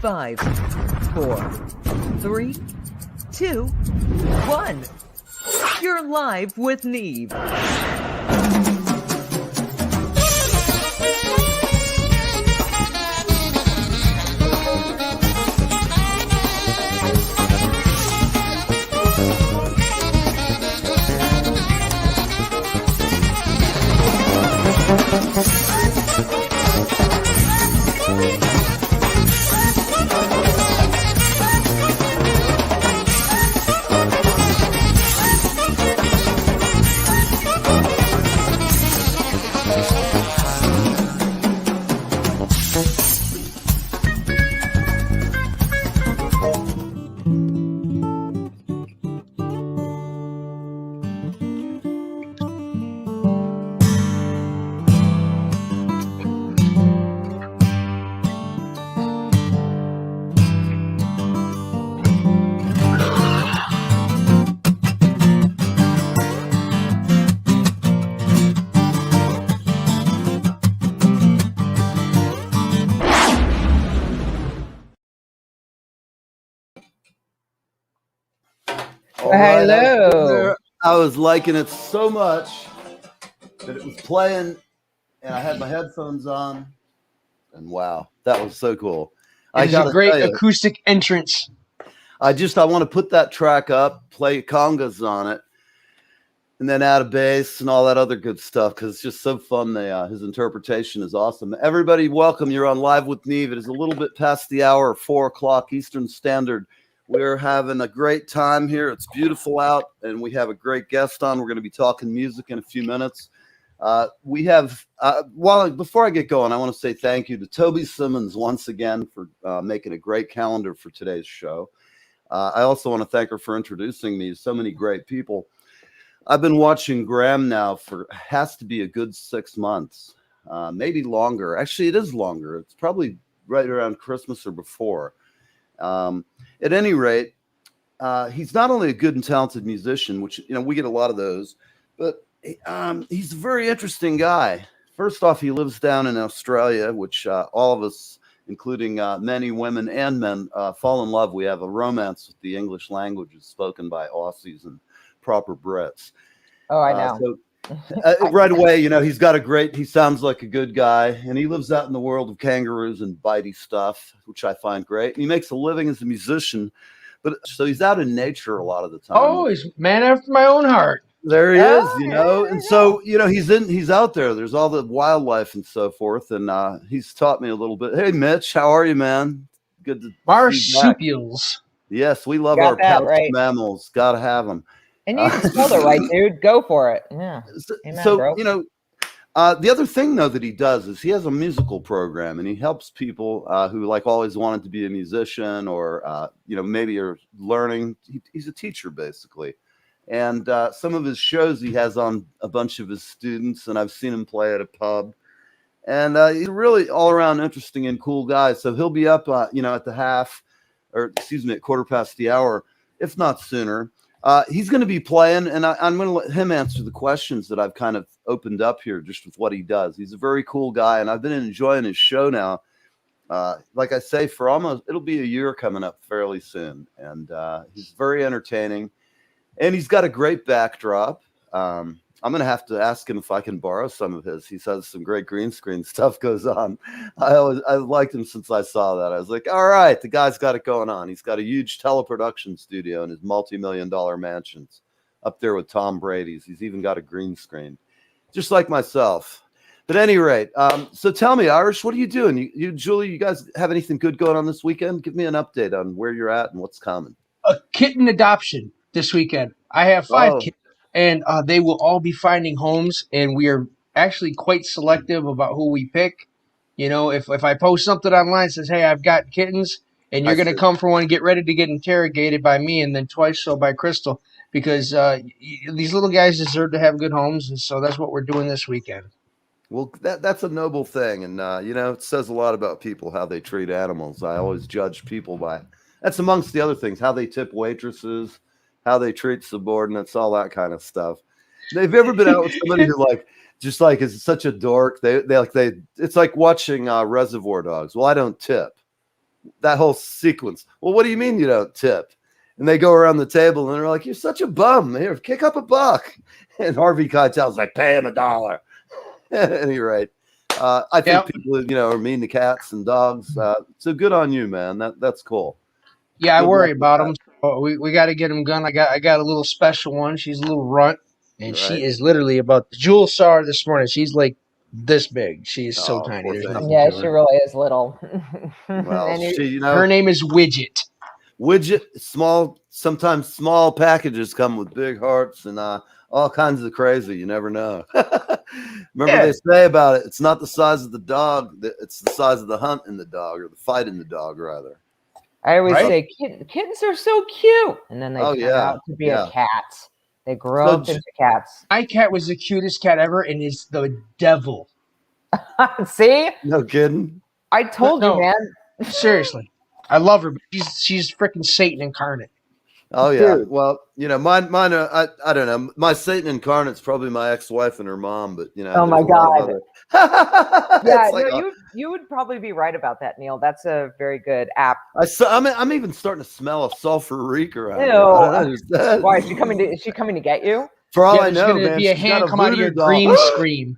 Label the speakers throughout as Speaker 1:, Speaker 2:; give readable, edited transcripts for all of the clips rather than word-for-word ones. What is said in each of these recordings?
Speaker 1: 5, 4, 3, 2, 1. You're live with Neve.
Speaker 2: Hello.
Speaker 3: I was liking it so much that it was playing, and I had my headphones on, and wow, that was so cool.
Speaker 2: It's a great acoustic entrance.
Speaker 3: I want to put that track up, play congas on it, and then add a bass and all that other good stuff because it's just so fun. His interpretation is awesome. Everybody, welcome. You're on Live with Neve. It is a little bit past the hour, 4 o'clock Eastern Standard. We're having a great time here. It's beautiful out, and we have a great guest on. We're going to be talking music in a few minutes. Before I get going, I want to say thank you to Toby Simmons once again for making a great calendar for today's show. I also want to thank her for introducing me to so many great people. I've been watching Graeme now has to be a good 6 months, maybe longer. Actually, it is longer. It's probably right around Christmas or before. At any rate, he's not only a good and talented musician, which, we get a lot of those, but he's a very interesting guy. First off, he lives down in Australia, which all of us, including many women and men, fall in love. We have a romance with the English language is spoken by Aussies and proper Brits.
Speaker 2: Oh, I know.
Speaker 3: Right away, he sounds like a good guy, and he lives out in the world of kangaroos and bitey stuff, which I find great. And he makes a living as a musician, so he's out in nature a lot of the time.
Speaker 2: Oh, he's a man after my own heart.
Speaker 3: There he is, and so, he's out there. There's all the wildlife and so forth, and he's taught me a little bit. Hey, Mitch, how are you, man? Good to
Speaker 2: Marsupials.
Speaker 3: Yes, we love our pouched mammals. Got to have them.
Speaker 4: And you spelled it right, dude. Go for it. Yeah. Amen, bro.
Speaker 3: The other thing, though, that he does is he has a musical program, and he helps people who always wanted to be a musician or, maybe are learning. He's a teacher, basically. And some of his shows he has on a bunch of his students, and I've seen him play at a pub. And he's a really all-around interesting and cool guy. So he'll be up, at at quarter past the hour, if not sooner. He's going to be playing, and I'm going to let him answer the questions that I've kind of opened up here just with what he does. He's a very cool guy, and I've been enjoying his show now. Like I say, it'll be a year coming up fairly soon. And he's very entertaining, and he's got a great backdrop. I'm going to have to ask him if I can borrow some of his. He has some great green screen stuff goes on. I liked him since I saw that. I was like, all right, the guy's got it going on. He's got a huge teleproduction studio in his multi-million-dollar mansions up there with Tom Brady's. He's even got a green screen, just like myself. But at any rate, so tell me, Irish, what are you doing? You, Julie, you guys have anything good going on this weekend? Give me an update on where you're at and what's coming.
Speaker 2: A kitten adoption this weekend. I have 5 kittens. And they will all be finding homes, and we are actually quite selective about who we pick. If I post something online that says, hey, I've got kittens, and you're going to come for one and get ready to get interrogated by me and then twice so by Crystal, because these little guys deserve to have good homes, and so that's what we're doing this weekend.
Speaker 3: Well, that's a noble thing, and, it says a lot about people, how they treat animals. I always judge people by – that's amongst the other things, how they tip waitresses, how they treat subordinates, all that kind of stuff. Have you ever been out with somebody who is such a dork? It's like watching Reservoir Dogs. Well, I don't tip. that whole sequence. Well, what do you mean you don't tip? And they go around the table and they're like, "You're such a bum. Here, kick up a buck." And Harvey Keitel's like, "Pay him $1." At any rate, I think people, are mean to cats and dogs. So good on you, man. That's cool.
Speaker 2: Yeah,
Speaker 3: Good
Speaker 2: I worry
Speaker 3: luck with
Speaker 2: about
Speaker 3: that.
Speaker 2: them. So we got to get them gone. I got a little special one. She's a little runt, and
Speaker 3: Right.
Speaker 2: she is literally about. Jules saw her this morning. She's like this big. She is so
Speaker 3: Oh,
Speaker 2: tiny.
Speaker 3: poor
Speaker 2: There's
Speaker 3: thing.
Speaker 2: nothing
Speaker 4: Yeah,
Speaker 2: to
Speaker 4: she
Speaker 2: her.
Speaker 4: really is little.
Speaker 3: Well,
Speaker 4: And
Speaker 3: she,
Speaker 2: Her name is Widget.
Speaker 3: Widget, sometimes small packages come with big hearts and all kinds of crazy. You never know. Remember they say about it, it's not the size of the dog, it's the size of the hunt in the dog, or the fight in the dog, rather.
Speaker 4: I always
Speaker 2: Right?
Speaker 4: say kittens are so cute, and then they
Speaker 3: Oh,
Speaker 4: turn
Speaker 3: yeah,
Speaker 4: out to be
Speaker 3: yeah.
Speaker 4: a cat. They grow up into cats.
Speaker 2: My cat was the cutest cat ever, and is the devil.
Speaker 4: See,
Speaker 3: No kidding.
Speaker 4: I told you,
Speaker 2: No.
Speaker 4: man.
Speaker 2: Seriously, I love her, but she's freaking Satan incarnate.
Speaker 3: Oh yeah.
Speaker 4: Dude.
Speaker 3: Well, mine. I don't know. My Satan incarnate's probably my ex-wife and her mom, but
Speaker 4: Oh my
Speaker 3: there's a lot of
Speaker 4: God.
Speaker 3: other-
Speaker 4: Yeah,
Speaker 3: It's like,
Speaker 4: you would probably be right about that, Neil. That's a very good app.
Speaker 3: I'm even starting to smell a sulfur reek around here.
Speaker 4: Ew.
Speaker 3: I don't know.
Speaker 4: Why is she coming? Is she coming to get you?
Speaker 3: For all
Speaker 2: Yeah,
Speaker 3: I
Speaker 2: there's
Speaker 3: know,
Speaker 2: gonna
Speaker 3: man,
Speaker 2: be a
Speaker 3: she's got
Speaker 2: hand come out of your
Speaker 3: voodoo doll.
Speaker 2: green scream.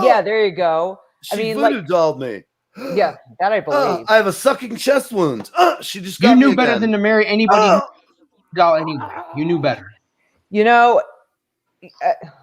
Speaker 4: Yeah, there you go.
Speaker 3: She
Speaker 4: mean,
Speaker 3: voodoo dolled me.
Speaker 4: Yeah, that I believe.
Speaker 3: I have a sucking chest wound. She just
Speaker 2: You
Speaker 3: got
Speaker 2: knew
Speaker 3: me
Speaker 2: better
Speaker 3: again.
Speaker 2: than to marry anybody doll anyway. You knew better.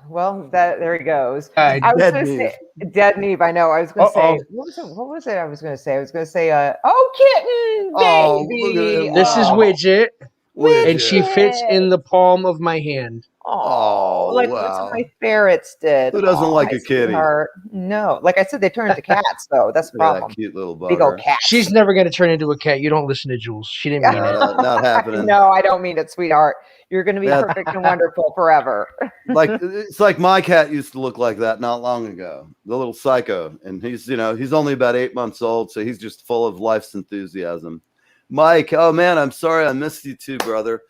Speaker 4: Well, there he goes.
Speaker 2: Uh,
Speaker 4: I was
Speaker 3: Dead
Speaker 4: going to
Speaker 3: Neve.
Speaker 4: say Dead Neve. I know. I was going to say what was it? I was going to say kitten,
Speaker 3: Oh,
Speaker 4: baby.
Speaker 3: look at him.
Speaker 2: This is Widget,
Speaker 3: Widget.
Speaker 2: and she fits in the palm of my hand.
Speaker 3: Oh,
Speaker 4: like
Speaker 3: wow.
Speaker 4: what my ferrets did.
Speaker 3: Who doesn't like
Speaker 4: my
Speaker 3: a kitty?
Speaker 4: sweetheart. No, like I said, they turn into cats, though. That's the
Speaker 3: Look at
Speaker 4: problem.
Speaker 3: that cute little
Speaker 4: Big old
Speaker 3: bugger.
Speaker 4: cat.
Speaker 2: She's never going to turn into a cat. You don't listen to Jules. She didn't mean it.
Speaker 3: Not happening.
Speaker 4: No, I don't mean it, sweetheart. You're going to be
Speaker 3: Yeah.
Speaker 4: perfect and wonderful forever.
Speaker 3: It's like my cat used to look like that not long ago. The little psycho, and he's only about 8 months old, so he's just full of life's enthusiasm. Mike, oh man, I'm sorry I missed you too, brother.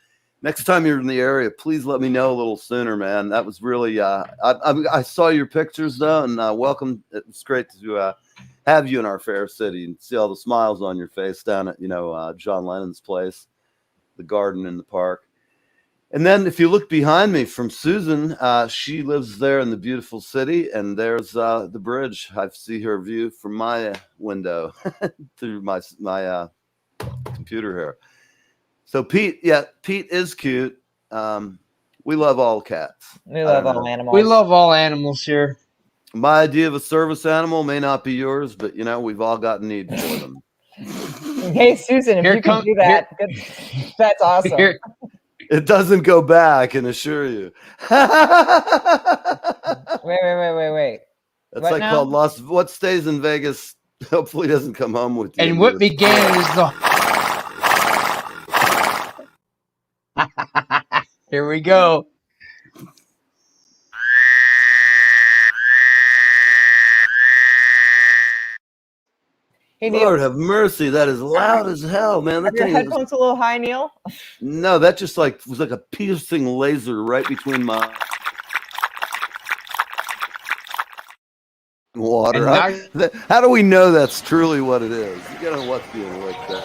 Speaker 3: Next time you're in the area, please let me know a little sooner, man. That was really I saw your pictures though, and welcome. It was great to have you in our fair city and see all the smiles on your face down at John Lennon's place, the garden in the park. And then if you look behind me from Susan, she lives there in the beautiful city, and there's the bridge. I see her view from my window through my computer here. So Pete is cute. We love all cats.
Speaker 4: We love all animals.
Speaker 2: We love all animals here.
Speaker 3: My idea of a service animal may not be yours, but we've all got a need for them.
Speaker 4: Hey, Susan, if
Speaker 2: Here
Speaker 4: you can
Speaker 2: come-
Speaker 4: do that, that's awesome.
Speaker 2: Here,
Speaker 3: It doesn't go back, I can assure you.
Speaker 4: Wait.
Speaker 3: That's
Speaker 4: What
Speaker 3: like
Speaker 4: now?
Speaker 3: called what stays in Vegas hopefully doesn't come home with you.
Speaker 2: and what began is the. Here we go.
Speaker 4: Hey, Neil,
Speaker 3: Lord have mercy, that is loud as hell, man. That
Speaker 4: are your
Speaker 3: thing is,
Speaker 4: headphones a little high, Neil?
Speaker 3: no, that just was like a piercing laser right between my water.
Speaker 2: And
Speaker 3: How do we know that's truly what it is? You gotta know what's being worked there.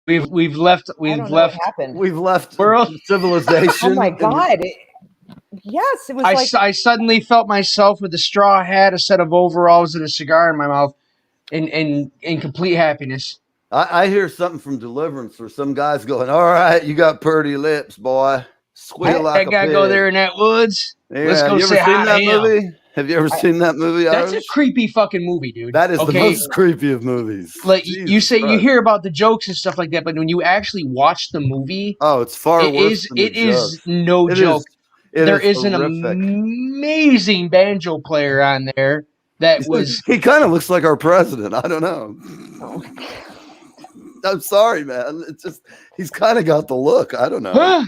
Speaker 2: We've left.
Speaker 4: I
Speaker 2: We've
Speaker 4: don't know what
Speaker 2: left.
Speaker 4: happened.
Speaker 3: We've left
Speaker 2: World.
Speaker 3: civilization.
Speaker 4: Oh my God! Yes, it was like
Speaker 2: I suddenly felt myself with a straw hat, a set of overalls, and a cigar in my mouth, in complete happiness.
Speaker 3: I hear something from Deliverance where some guy's going, "All right, you got pretty lips, boy. Squeal like
Speaker 2: That
Speaker 3: a
Speaker 2: guy
Speaker 3: pig."
Speaker 2: go there in that woods.
Speaker 3: Yeah,
Speaker 2: Let's go
Speaker 3: you ever
Speaker 2: say hi
Speaker 3: seen
Speaker 2: to
Speaker 3: that
Speaker 2: him.
Speaker 3: movie? Have you ever seen that movie?
Speaker 2: That's a
Speaker 3: Irish?
Speaker 2: creepy fucking movie, dude.
Speaker 3: That is the
Speaker 2: Okay?
Speaker 3: most creepy of movies.
Speaker 2: Like
Speaker 3: Jesus
Speaker 2: you say, you
Speaker 3: Christ.
Speaker 2: hear about the jokes and stuff like that, but when you actually watch the movie,
Speaker 3: Oh, it's far
Speaker 2: it
Speaker 3: worse.
Speaker 2: is
Speaker 3: than the
Speaker 2: it is
Speaker 3: jokes.
Speaker 2: no
Speaker 3: It
Speaker 2: joke. There
Speaker 3: is
Speaker 2: is an
Speaker 3: horrific.
Speaker 2: amazing banjo player on there that was
Speaker 3: He kind of looks like our president. I don't know. I'm sorry, man. It's just he's kind of got the look. I don't know.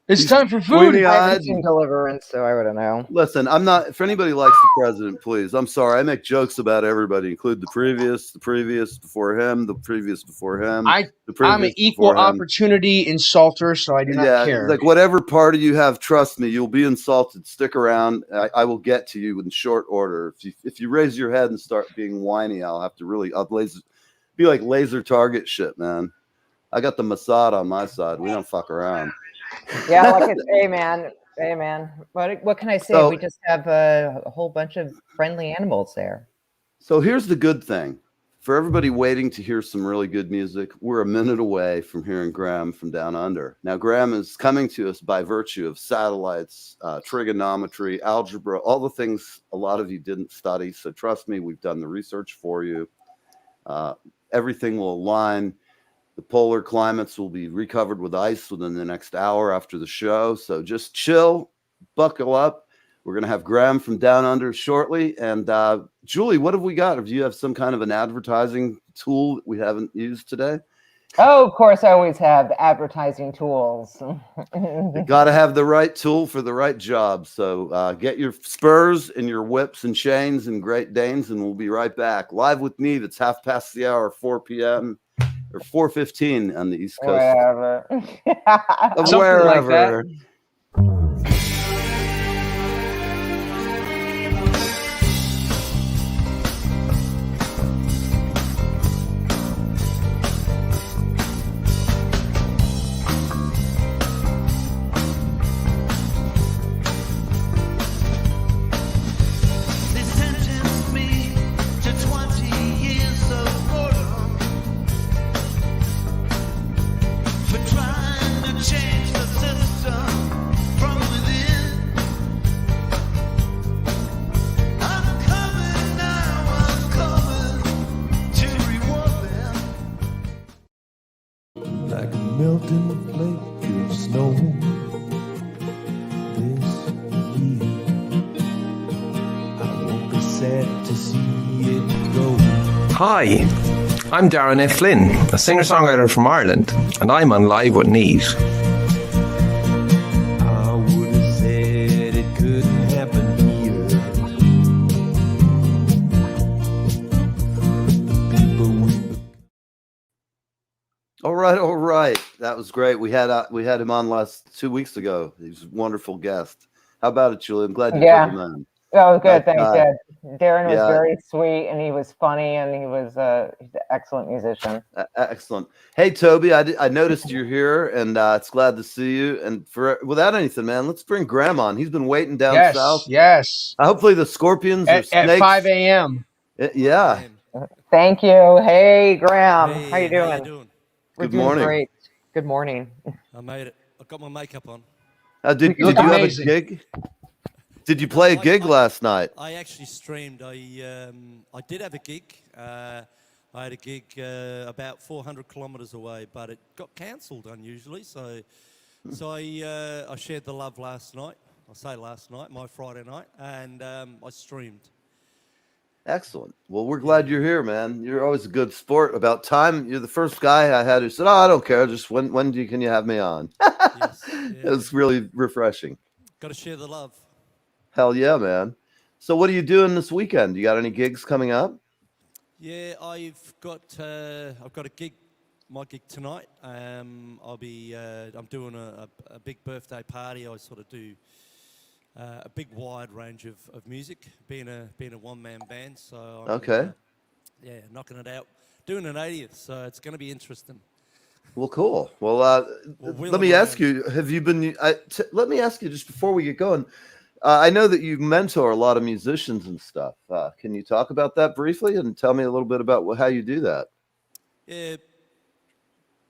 Speaker 2: It's time for food.
Speaker 3: Pointy
Speaker 4: I haven't
Speaker 3: eyed.
Speaker 4: seen Deliverance, so I wouldn't know.
Speaker 3: Listen, I'm not. If anybody likes the president, please. I'm sorry. I make jokes about everybody, include the previous before him, the previous before him.
Speaker 2: I'm an equal opportunity insulter, so I do not care.
Speaker 3: Like whatever party you have, trust me, you'll be insulted. Stick around. I will get to you in short order. If you raise your head and start being whiny, I'll have to really be like laser target shit, man. I got the Mossad on my side. We don't fuck around.
Speaker 4: Yeah, like it's amen. What can I say?
Speaker 3: So,
Speaker 4: we just have a whole bunch of friendly animals there.
Speaker 3: So here's the good thing. For everybody waiting to hear some really good music, we're a minute away from hearing Graeme from Down Under. Now, Graeme is coming to us by virtue of satellites, trigonometry, algebra, all the things a lot of you didn't study. So trust me, we've done the research for you. Everything will align. The polar climates will be recovered with ice within the next hour after the show. So just chill, buckle up. We're going to have Graeme from Down Under shortly. And Julie, what have we got? Do you have some kind of an advertising tool that we haven't used today?
Speaker 4: Oh, of course, I always have advertising tools.
Speaker 3: You got to have the right tool for the right job. So get your spurs and your whips and chains and Great Danes, and we'll be right back. Live with me. It's 4:30, 4 p.m. or 4:15 on the East Coast.
Speaker 4: Wherever.
Speaker 3: Wherever.
Speaker 2: Like
Speaker 5: a melting flake of snow this year. I won't be sad to see it go.
Speaker 6: Hi, I'm Darren F. Flynn, a singer-songwriter from Ireland, and I'm on Live with Need.
Speaker 5: I would have said it couldn't happen here.
Speaker 3: All right. That was great. We had him on 2 weeks ago. He's a wonderful guest. How about it, Julie? I'm glad you took him in.
Speaker 4: Oh, good. Thanks, Dad. Darren was very sweet, and he was funny, and he was he's an excellent musician.
Speaker 3: Excellent. Hey, Toby, I noticed you're here, and it's glad to see you. And without anything, man, let's bring Graeme on. He's been waiting down south.
Speaker 2: Yes.
Speaker 3: Hopefully the scorpions
Speaker 2: at
Speaker 3: snakes.
Speaker 2: 5 a.m.
Speaker 3: Yeah.
Speaker 4: Thank you. Hey, Graeme.
Speaker 7: Hey,
Speaker 4: how you doing?
Speaker 7: How you doing?
Speaker 4: We're
Speaker 3: Good
Speaker 4: doing
Speaker 3: morning.
Speaker 4: Great. Good morning.
Speaker 7: I made it. I got my makeup on.
Speaker 3: Did you have a gig? Did you play a gig last night?
Speaker 7: I actually streamed. I did have a gig. I had a gig about 400 kilometres away, but it got cancelled unusually. So I shared the love last night. I say last night, my Friday night, and I streamed.
Speaker 3: Excellent. Well, we're glad you're here, man. You're always a good sport. About time. You're the first guy I had who said, "Oh, I don't care. Just when can you have me on?"
Speaker 7: Yes,
Speaker 3: It was really refreshing.
Speaker 7: Got to share the love.
Speaker 3: Hell yeah, man. So what are you doing this weekend? You got any gigs coming up?
Speaker 7: Yeah, I've got a gig. My gig tonight. I'm doing a big birthday party. I sort of do a big wide range of music, being a one-man band. So I'm, knocking it out, doing an 80th. So it's going to be interesting.
Speaker 3: Well, cool. Well, let me ask you: have you been? Let me ask you just before we get going. I know that you mentor a lot of musicians and stuff. Can you talk about that briefly and tell me a little bit about how you do that?
Speaker 7: Yeah,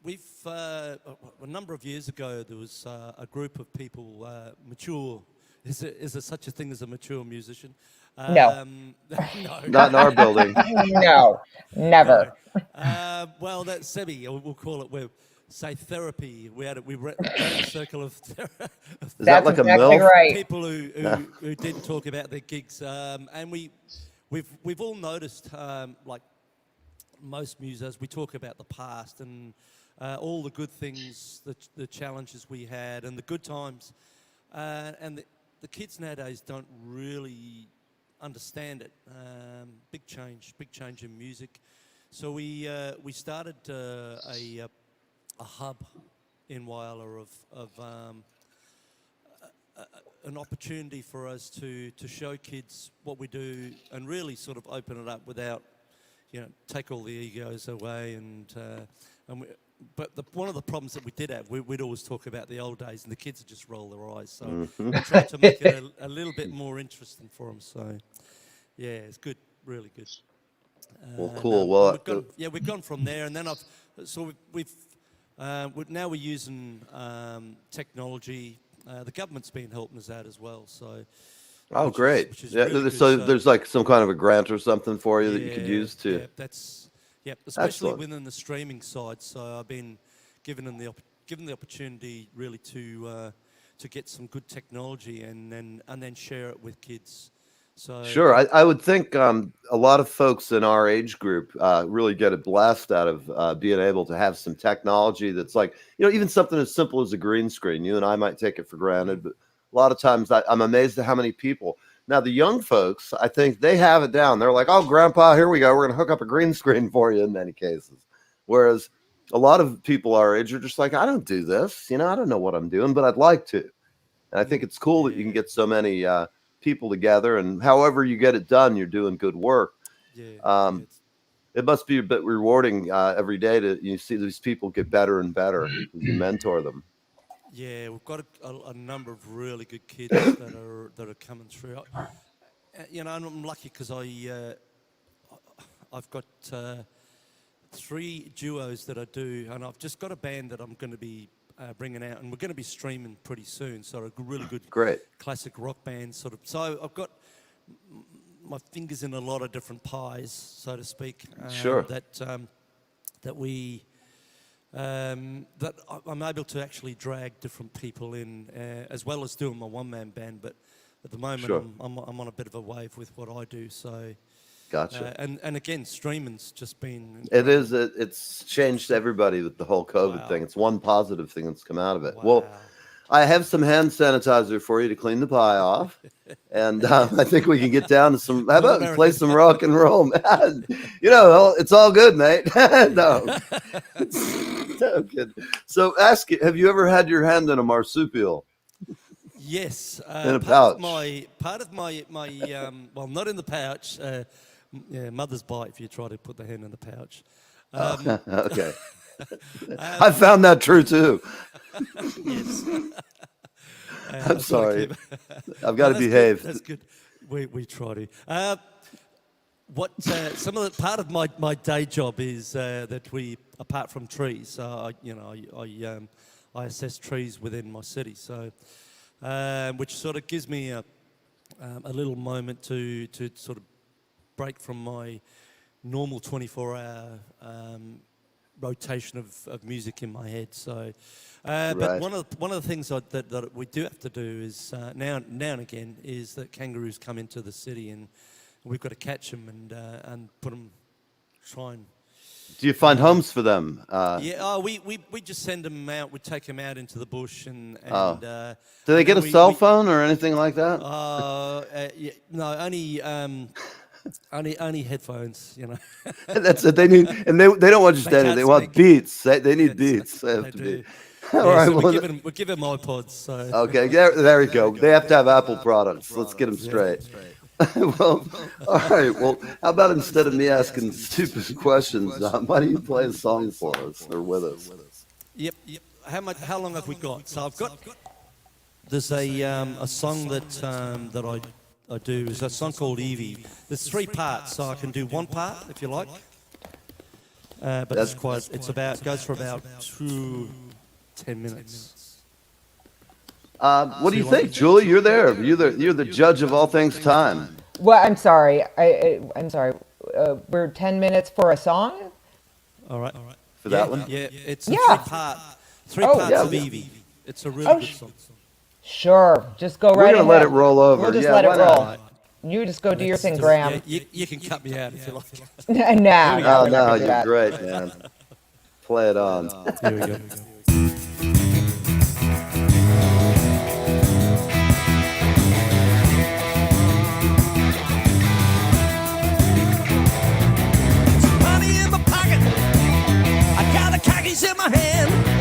Speaker 7: we've a number of years ago there was a group of people mature. Is there such a thing as a mature musician?
Speaker 4: No.
Speaker 7: No.
Speaker 3: Not in our building.
Speaker 4: No, never.
Speaker 7: No. Well, that's Sebi. We'll call it. We'll say therapy. We ran a circle of therapy.
Speaker 3: Is that like
Speaker 4: exactly
Speaker 3: a MILF?
Speaker 4: right.
Speaker 7: People who didn't talk about their gigs, and we've all noticed like most musos, we talk about the past and all the good things, the challenges we had, and the good times. And the kids nowadays don't really understand it. Big change in music. So we started a hub in Whyalla of an opportunity for us to show kids what we do and really sort of open it up without, take all the egos away but one of the problems that we did have, we'd always talk about the old days, and the kids would just roll their eyes. So we tried to make it a little bit more interesting for them. So, yeah, it's good, really good.
Speaker 3: Well, cool. Well,
Speaker 7: we've gone from there, and then now we're using technology. The government's been helping us out as well. So.
Speaker 3: Oh, great!
Speaker 7: Which is
Speaker 3: yeah,
Speaker 7: really
Speaker 3: so
Speaker 7: good.
Speaker 3: there's like some kind of a grant or something for you that you could use to.
Speaker 7: Yeah, especially
Speaker 3: Excellent.
Speaker 7: within the streaming side. So I've been given the opportunity really to get some good technology and then share it with kids. So
Speaker 3: Sure, I would think a lot of folks in our age group really get a blast out of being able to have some technology that's like, even something as simple as a green screen. You and I might take it for granted, but a lot of times I'm amazed at how many people. Now, the young folks, I think they have it down. They're like, oh, Grandpa, here we go. We're going to hook up a green screen for you in many cases. Whereas a lot of people our age are just like, I don't do this. I don't know what I'm doing, but I'd like to. And I think it's cool that you can get so many people together. And however you get it done, you're doing good work. It must be a bit rewarding every day to see these people get better and better as you mentor them.
Speaker 7: Yeah, we've got a number of really good kids that are coming through. And I'm lucky because I've got 3 duos that I do, and I've just got a band that I'm going to be bringing out, and we're going to be streaming pretty soon. So a really good,
Speaker 3: great
Speaker 7: classic rock band sort of. So I've got my fingers in a lot of different pies, so to speak.
Speaker 3: Sure.
Speaker 7: That I'm able to actually drag different people in, as well as doing my one-man band. But at the moment,
Speaker 3: sure.
Speaker 7: I'm on a bit of a wave with what I do. So,
Speaker 3: gotcha.
Speaker 7: And again, streaming's just been.
Speaker 3: It's changed everybody with the whole COVID thing. It's one positive thing that's come out of it.
Speaker 7: Wow.
Speaker 3: Well, I have some hand sanitizer for you to clean the pie off. And I think we can get down to some. How about play some rock and roll, man? It's all good, mate. No, no good. So, have you ever had your hand in a marsupial?
Speaker 7: Yes,
Speaker 3: in a pouch.
Speaker 7: Part of my well, not in the pouch. Mother's bite if you try to put the hand in the pouch.
Speaker 3: Okay, I found that true too.
Speaker 7: Yes.
Speaker 3: I'm sorry. I've got to behave.
Speaker 7: That's good. We try to. Part of my day job is that we, apart from trees, so I assess trees within my city. So, which sort of gives me a little moment to sort of break from my normal 24-hour rotation of music in my head. So, but one of the things that we do have to do is now and again is that kangaroos come into the city, and we've got to catch them and put them, try and.
Speaker 3: Do you find homes for them?
Speaker 7: We just send them out. We take them out into the bush and
Speaker 3: do they get a cell phone or anything like that?
Speaker 7: No, only headphones.
Speaker 3: That's it. They need, and they don't want just anything. They want beats. They need beats. They have to be. All right.
Speaker 7: So we give them iPods. So.
Speaker 3: Okay. There we go. They have to have Apple products. Let's get them straight. Well, all right. Well, how about instead of me asking stupid questions, why don't you play a song for us or with us?
Speaker 7: Yep. How long have we got? So there's a song that I do. Is a song called Evie. There's 3 parts, so I can do one part if you like. But goes for about 10 minutes.
Speaker 3: What do you think, Julie? You're there. You're the judge of all things time.
Speaker 4: Well, I'm sorry. I'm sorry. We're 10 minutes for a song?
Speaker 7: All right.
Speaker 3: For that one?
Speaker 7: Yeah, it's a 3 parts of Evie. It's a really good song.
Speaker 4: Sure. Just go right ahead.
Speaker 3: We're going to let it roll over.
Speaker 4: We'll just let it roll. You just go do your
Speaker 7: Let's
Speaker 4: thing,
Speaker 7: do it.
Speaker 4: Graham.
Speaker 7: Yeah, you can cut me out if you like.
Speaker 4: No,
Speaker 3: Oh,
Speaker 4: we're not
Speaker 3: no,
Speaker 4: gonna do
Speaker 3: you're
Speaker 4: that.
Speaker 3: great, man. Play it on.
Speaker 7: Here we go. Money in my pocket. I got the khakis in my hand.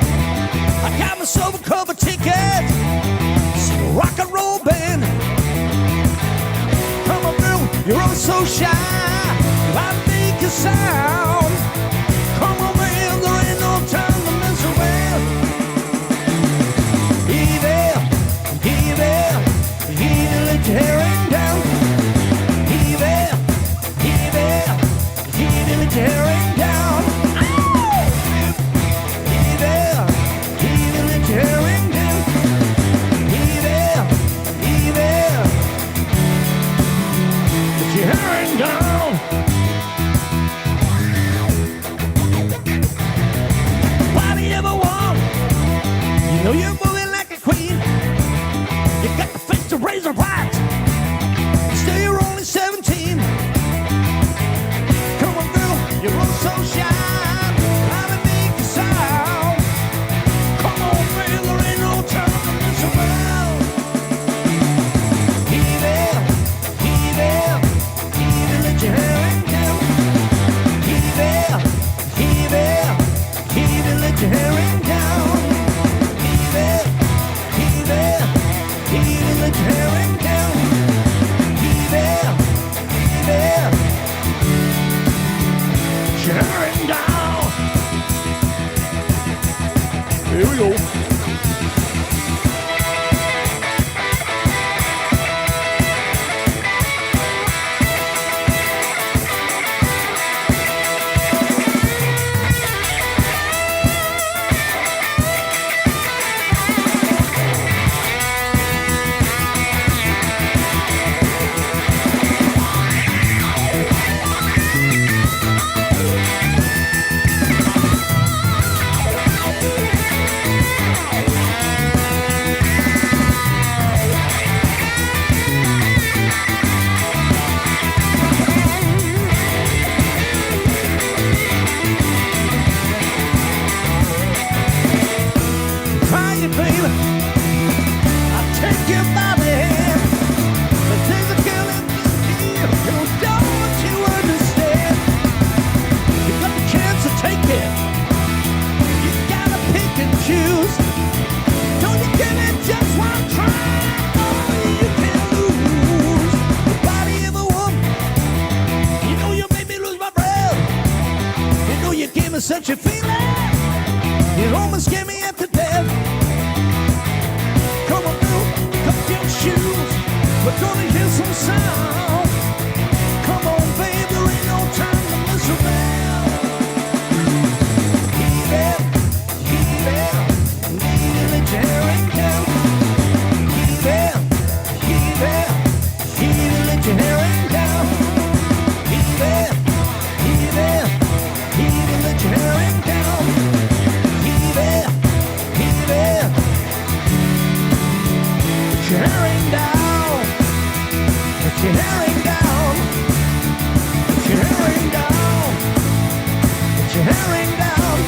Speaker 7: I got my silver cover ticket. It's a rock and roll band. Come on, girl, you're all so shy. I make a sound. Come on, man, there ain't no time to mess around. Heave it, let your hair hang down. Heave it, let your hair hang down. Heave it, let your hair hang down. Heave it, let your hair hang down. Why do you ever want? You know you're moving like a queen. You got the face to raise a right. Still you're only 17. Come on, girl, you're all so shy. How to make a sound. Come on, man, there ain't no time to mess around. Heave it, let your hair hang down. Heave it, let your hair hang down. Heave it, let your hair hang down. Heave it, let your hair hang down. Here we go. Crying, baby, I'll take you by the hand. But there's a girl in this here who don't you understand. You got the chance to take it. You gotta pick and choose. Don't you give it just one try. Oh, you can't lose the body of a woman. You know you made me lose my breath. You know you gave me such a feeling. You almost gave me up to death. Come on, girl, cut your shoes. We're gonna hear some sound. Come on, babe, there ain't no time to mess around. Heave it, let your hair hang down. Heave it, let your hair hang down. Heave it, let your hair hang down. Heave it, let your hair hang down. Let your hair hang down. Let your hair hang down. Let your hair hang down.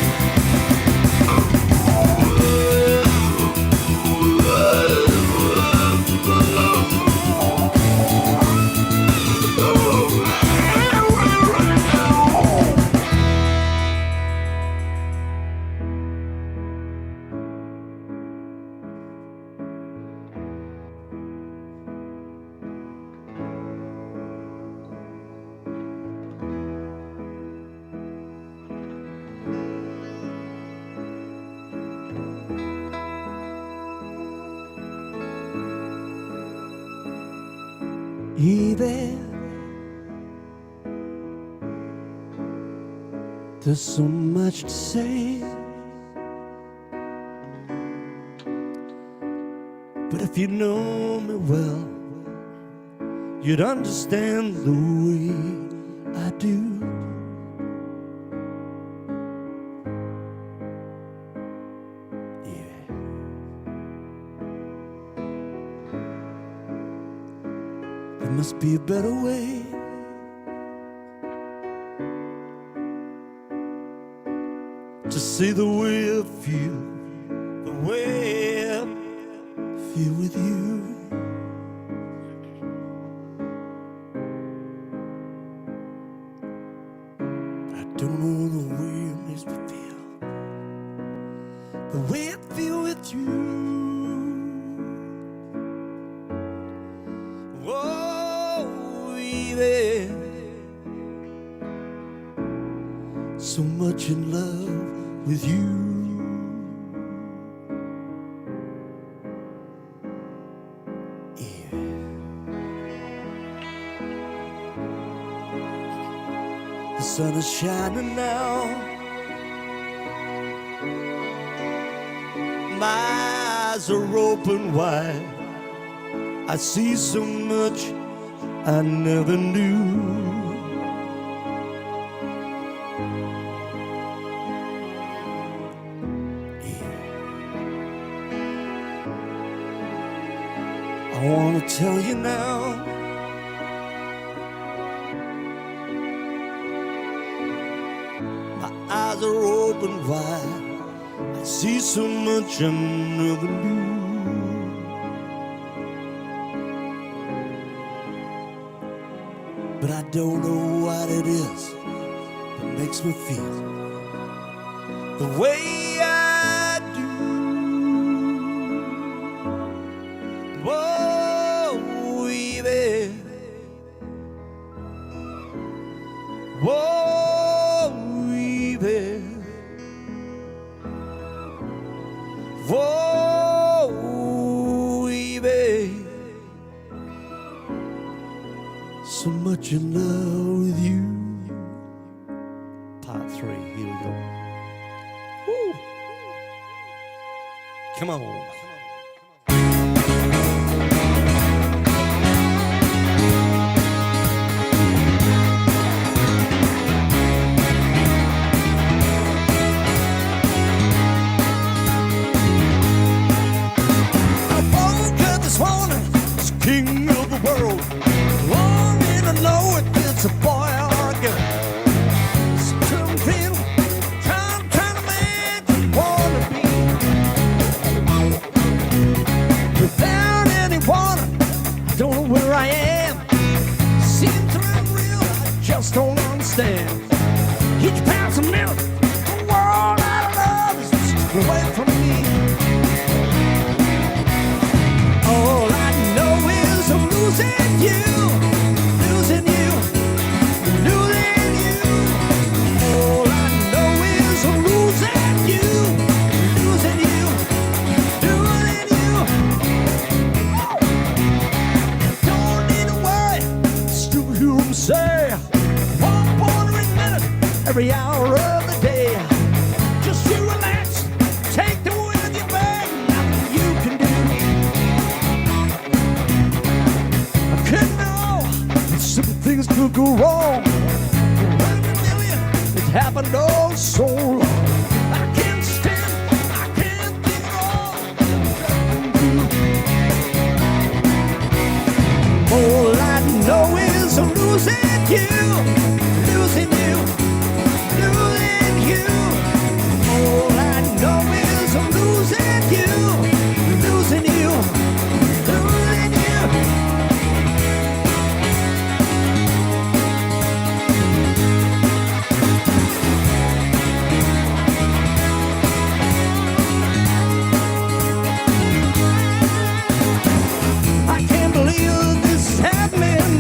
Speaker 7: Baby, there's so much to say, but if you know me well, you'd understand the way I do.
Speaker 5: There must be a better way. To see the way I feel, the way I feel with you. I don't know the way it makes me feel, the way I feel with you. Whoa, baby, so much in love with you. Yeah. The sun is shining now. My eyes are open wide. I see so much I never knew. I wanna tell you now, my eyes are open wide. I see so much I never knew. But I don't know what it is that makes me feel the way I do. Whoa, baby. Whoa, baby. Whoa, baby. So much in love with you. Part 3, here we go. Woo. Come on. King of the world, longing to know if it's a boy or a girl. So come feel, trying to make you wanna be. Without anyone, I don't know where I am. Seems unreal, I just don't understand. Each passing minute, the world out of love is stripped away from me. All I know is I'm losing you, losing you, losing you. All I know is I'm losing you, losing you, losing you. Don't need to worry, still hear them say, one wandering minute, every hour of the day. Just you relax, take the wind in your bag, nothing you can do. Could know that some things could go wrong. 100 million, it's happened all so long. I can't stand, I can't think at all. All I know is I'm losing you, losing you, losing you. All I know is I'm losing you, losing you, losing you. I can't believe this is happening.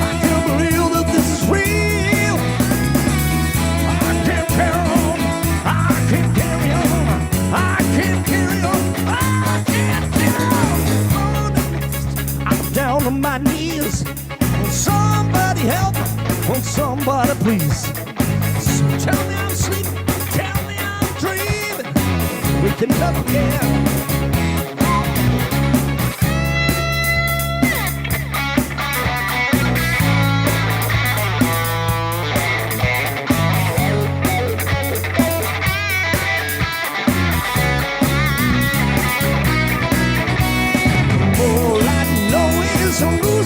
Speaker 5: I can't believe that this is real. I can't carry on. I can't carry on. I can't carry on. I can't carry on. I'm down on my knees. Won't somebody help me? Won't somebody please? So tell me I'm sleeping. Tell me I'm dreaming. Waking up again. All I know is I'm losing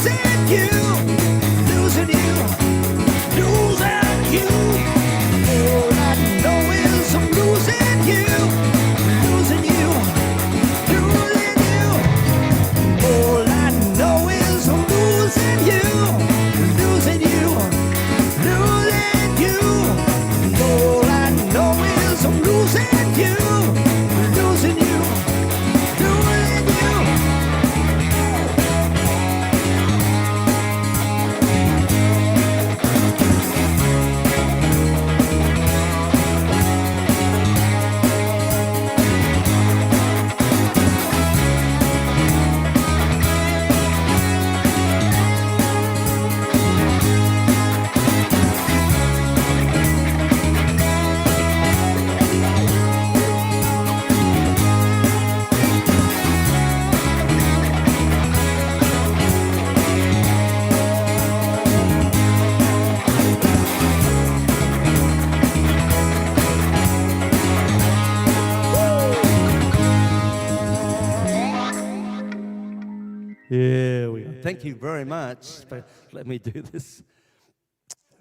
Speaker 7: Here we go. Thank you very much. But let me do this.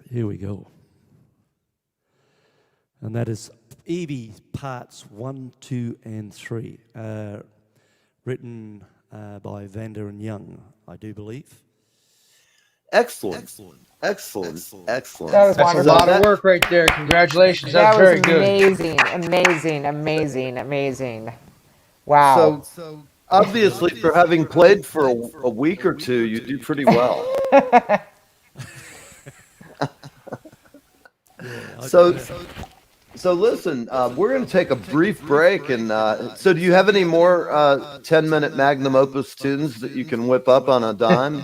Speaker 7: Here we go. And that is Evie Parts 1, 2, and 3, written by Vander and Young, I do believe.
Speaker 3: Excellent.
Speaker 4: That was
Speaker 2: That's
Speaker 4: wonderful.
Speaker 2: a lot of work right there. Congratulations. That's
Speaker 4: That was
Speaker 2: very good.
Speaker 4: amazing. Wow.
Speaker 3: So obviously, for having played for a week or two, you do pretty well. So listen, we're going to take a brief break, and so do you have any more 10-minute magnum opus tunes that you can whip up on a dime?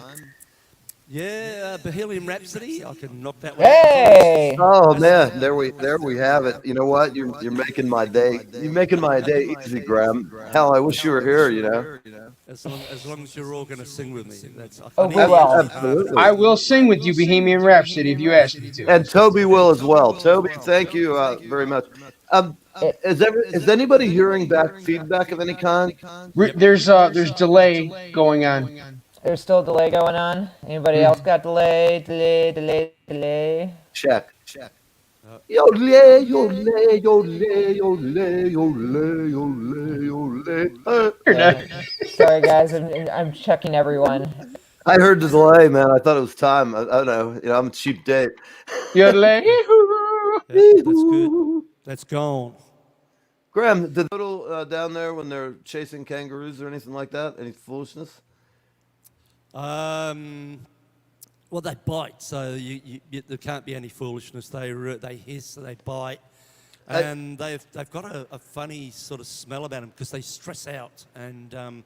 Speaker 7: Yeah, Bohemian Rhapsody. I can knock that one.
Speaker 4: Hey!
Speaker 3: Oh man, there we have it. You know what? You're making my day. You're making my day easy, Graeme. Hell, I wish you were here. You know.
Speaker 7: As long as you're all going to sing with me, that's.
Speaker 4: Oh, we will.
Speaker 3: Absolutely.
Speaker 2: I will sing with you Bohemian Rhapsody if you ask me to.
Speaker 3: And Toby will as well. Toby, thank you very much. Is anybody hearing back feedback of any kind?
Speaker 2: There's delay going on.
Speaker 4: There's still a delay going on. Anybody else got delay?
Speaker 3: Check. Yole, yole, yole, yole, yole.
Speaker 4: Sorry, guys. I'm checking everyone.
Speaker 3: I heard the delay, man. I thought it was time. I don't know. You know, I'm a cheap date.
Speaker 2: That's
Speaker 7: That's good. That's gone.
Speaker 3: Graeme, did the little down there when they're chasing kangaroos or anything like that? Any foolishness?
Speaker 7: Well, they bite, so there can't be any foolishness. They hiss, they bite, and they've got a funny sort of smell about them because they stress out, and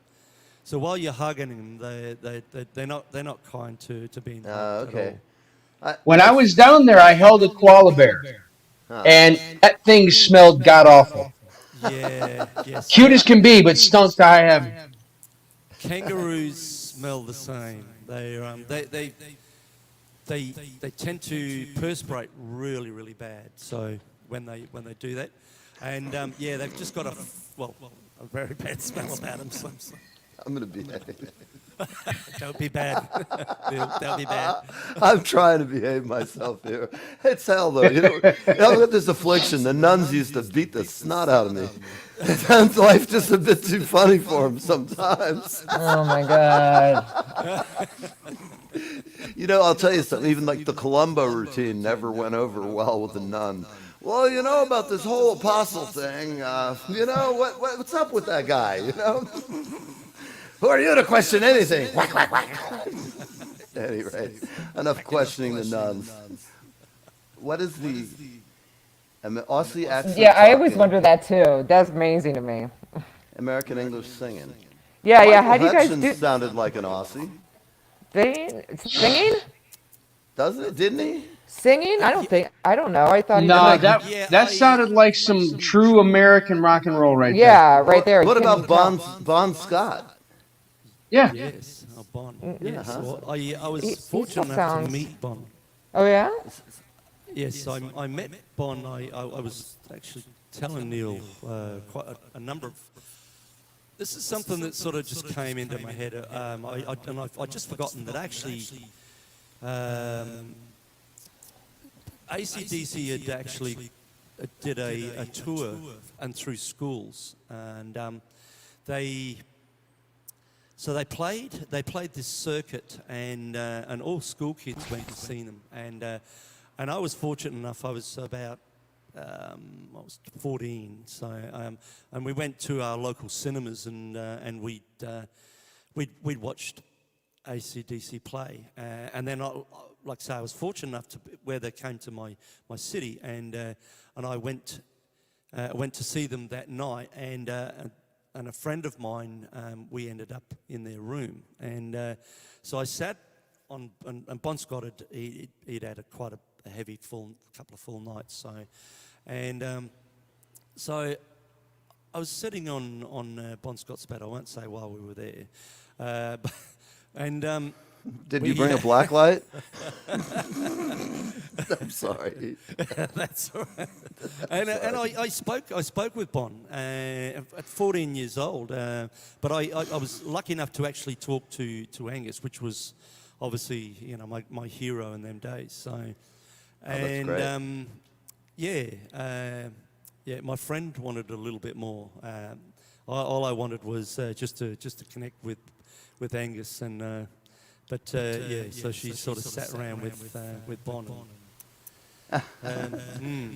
Speaker 7: so while you're hugging them, they're not kind to being hugged
Speaker 3: Okay.
Speaker 7: at all.
Speaker 2: When I was down there, I held a koala bear, and that thing smelled god awful.
Speaker 7: Yeah, yes.
Speaker 2: Cute as can be, but stunk to high heaven.
Speaker 7: Kangaroos smell the same. They tend to perspirate really, really bad. So when they do that, and they've just got a very bad smell about them. So.
Speaker 3: I'm gonna behave.
Speaker 7: Don't be bad. Don't be bad.
Speaker 3: I'm trying to behave myself here. It's hell though. You know, I've got this affliction. The nuns used to beat the snot out of me. Sometimes life just a bit too funny for them sometimes.
Speaker 4: Oh my God.
Speaker 3: You know, I'll tell you something. Even like the Columbo routine never went over well with the nun. Well, you know about this whole apostle thing. You know what's up with that guy? You know. Who are you to question anything? Whack, whack, whack. Anyway, enough questioning the nuns. What is the Aussie accent?
Speaker 4: Yeah, I always wonder that too. That's amazing to me.
Speaker 3: American English singing.
Speaker 4: Yeah.
Speaker 3: Michael
Speaker 4: How do you guys
Speaker 3: Hutchins
Speaker 4: do?
Speaker 3: sounded like an Aussie.
Speaker 4: Singing?
Speaker 3: Doesn't it? Didn't he?
Speaker 4: Singing? I don't know. I thought he
Speaker 2: No,
Speaker 4: was like,
Speaker 2: that sounded like some true American rock and roll right there.
Speaker 4: yeah, right there.
Speaker 3: What
Speaker 4: You
Speaker 3: about
Speaker 4: couldn't tell.
Speaker 3: Bon Scott?
Speaker 2: Yeah.
Speaker 7: Yes, Bon.
Speaker 4: Yeah.
Speaker 7: Yes, well, I was
Speaker 4: He
Speaker 7: fortunate
Speaker 4: still
Speaker 7: enough
Speaker 4: sounds-
Speaker 7: to meet Bon.
Speaker 4: Oh yeah.
Speaker 7: Yes, I met Bon. I was actually telling Neil quite a number of. This is something that sort of just came into my head. I'd just forgotten that actually AC/DC had actually did a tour and through schools, and they played this circuit, and all school kids went to see them, and I was fortunate enough. I was about I was 14, so and we went to our local cinemas, and we'd watched AC/DC play, and then like I say, I was fortunate enough to where they came to my city, and I went to see them that night, and a friend of mine, we ended up in their room, and so I sat on, and Bon Scott he'd had quite a heavy couple of full nights, so I was sitting on Bon Scott's bed. I won't say while we were there, and
Speaker 3: Did you bring a black light? I'm sorry.
Speaker 7: That's all right. And I spoke with Bon at 14 years old, but I was lucky enough to actually talk to Angus, which was obviously my hero in them days. So,
Speaker 3: that's great.
Speaker 7: My friend wanted a little bit more. All I wanted was just to connect with Angus, and so she sort of sat around with Bon.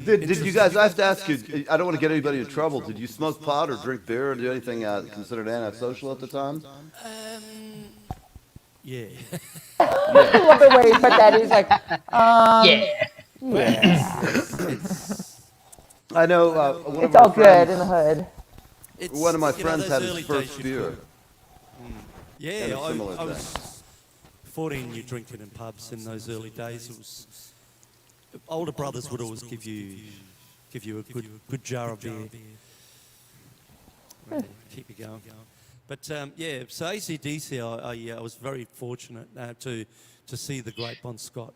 Speaker 3: Did you guys? I have to ask you. I don't want to get anybody in trouble. Did you smoke pot or drink beer or do anything considered antisocial at the time?
Speaker 7: Yeah.
Speaker 4: I love the way he put that. He's like,
Speaker 3: I know.
Speaker 4: it's all good in the hood.
Speaker 3: One of my friends had his first beer.
Speaker 7: Yeah, I was 14. You drinking in pubs in those early days. It was older brothers would always give you a good jar of beer. Keep you going. But so AC/DC, I was very fortunate to see the great Bon Scott,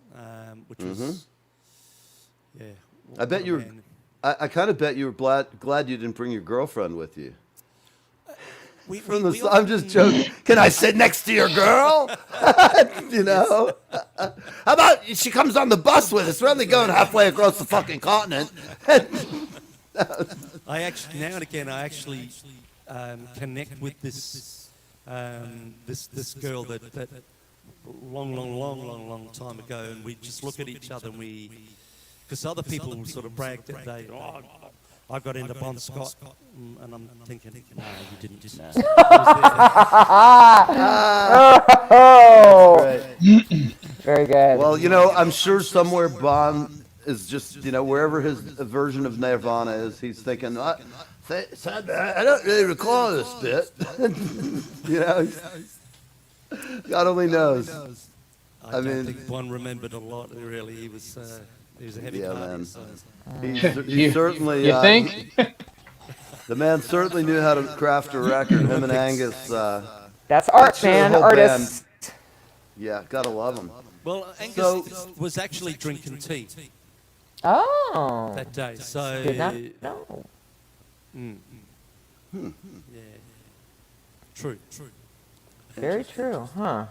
Speaker 7: which was
Speaker 3: I bet you were. I kind of bet you were glad you didn't bring your girlfriend with you. I'm just joking. Can I sit next to your girl? How about she comes on the bus with us? We're only going halfway across the fucking continent.
Speaker 7: I actually now and again connect with this girl that long time ago, and we just look at each other and because other people sort of bragged that they. I got into Bon Scott, and I'm thinking, no, you didn't.
Speaker 4: Very good.
Speaker 3: Well, I'm sure somewhere Bon is just, wherever his version of Nirvana is, he's thinking, I don't really recall this bit. God only knows.
Speaker 7: I think Bon remembered a lot, really. He was a heavy party.
Speaker 3: Man.
Speaker 7: So.
Speaker 3: He certainly.
Speaker 6: You think?
Speaker 3: The man certainly knew how to craft a record. Him and Angus.
Speaker 4: That's art, man. Artists.
Speaker 3: Yeah, gotta love him.
Speaker 7: Well, Angus was actually drinking tea.
Speaker 4: Oh.
Speaker 7: That day, so.
Speaker 4: Did not know.
Speaker 7: Yeah. True.
Speaker 4: Very true, huh?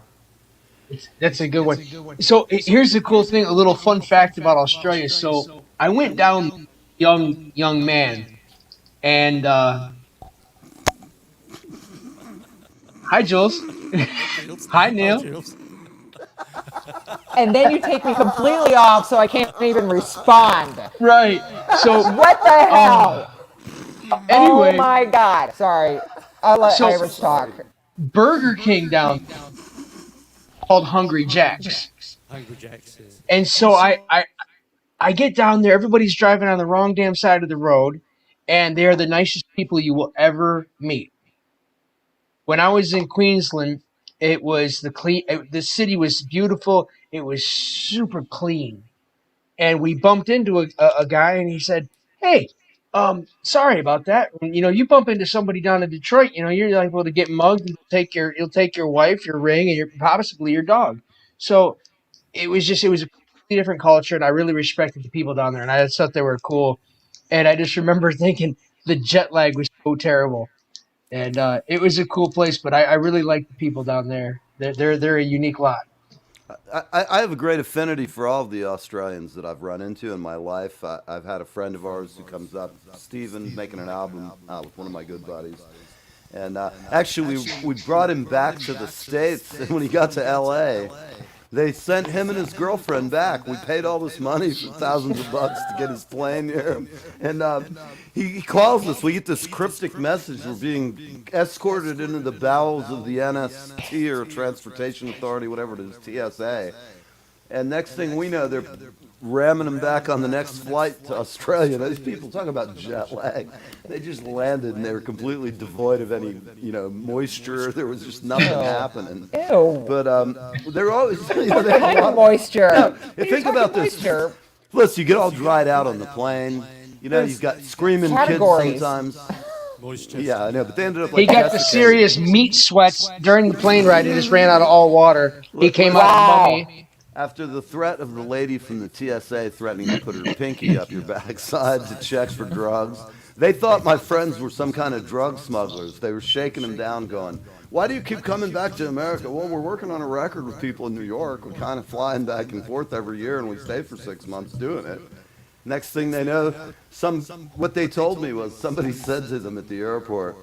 Speaker 2: That's a good one. So here's the cool thing, a little fun fact about Australia. So I went down young man, and hi Jules, hi Neil.
Speaker 7: Jules.
Speaker 4: And then you take me completely off, so I can't even respond.
Speaker 2: Right. So
Speaker 4: What the hell?
Speaker 2: anyway,
Speaker 4: Oh my God! Sorry, I'll let Irish talk.
Speaker 2: Burger King down called Hungry Jack's.
Speaker 7: Hungry Jack's. Yeah.
Speaker 2: And so I get down there. Everybody's driving on the wrong damn side of the road, and they are the nicest people you will ever meet. When I was in Queensland, it was the city was beautiful. It was super clean, and we bumped into a guy, and he said, "Hey, sorry about that. You bump into somebody down in Detroit, you're liable to get mugged. You'll take your wife, your ring, and possibly your dog." So it was a completely different culture, and I really respected the people down there, and I just thought they were cool. And I just remember thinking the jet lag was so terrible, and it was a cool place. But I really like the people down there. They're a unique lot.
Speaker 3: I have a great affinity for all of the Australians that I've run into in my life. I've had a friend of ours who comes up, Stephen, making an album with one of my good buddies. And actually, we brought him back to the States, and when he got to L.A., they sent him and his girlfriend back. We paid all this money for thousands of bucks to get his plane here. And he calls us. We get this cryptic message. We're being escorted into the bowels of the NST or Transportation Authority, whatever it is, TSA. And next thing we know, they're ramming him back on the next flight to Australia. These people talk about jet lag. They just landed and they were completely devoid of any, moisture. There was just nothing happening.
Speaker 4: Ew.
Speaker 3: But they're always, they have
Speaker 4: What
Speaker 3: a
Speaker 4: kind
Speaker 3: lot
Speaker 4: of moisture?
Speaker 3: Yeah,
Speaker 4: What are you
Speaker 3: think
Speaker 4: talking
Speaker 3: about this.
Speaker 4: moisture?
Speaker 3: Plus, you get all dried out on the plane. You've got screaming
Speaker 4: Categories.
Speaker 3: kids sometimes.
Speaker 7: moisture.
Speaker 3: Yeah, I know, but they ended up
Speaker 2: He
Speaker 3: like
Speaker 2: got the serious meat sweats during the plane ride. He just ran out of all water. He came out mummy.
Speaker 3: After the threat of the lady from the TSA threatening to put her pinky up your backside to check for drugs, they thought my friends were some kind of drug smugglers. They were shaking them down, going, "Why do you keep coming back to America?" "Well, we're working on a record with people in New York. We're kind of flying back and forth every year, and we stay for 6 months doing it." Next thing they know, what they told me was somebody said to them at the airport,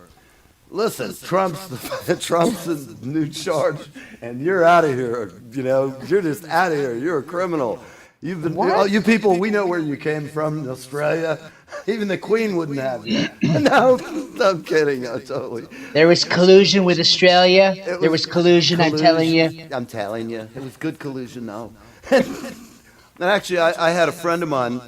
Speaker 3: "Listen, Trump's the new charge, and you're out of here. You know, you're just out of here. You're a criminal. You've been, you people, we know where you came from, Australia. Even the Queen wouldn't have you." No, I'm kidding. Totally.
Speaker 2: There was collusion with Australia. There was collusion, I'm telling you.
Speaker 3: I'm telling you. It was good collusion, no. And actually, I had a friend of mine,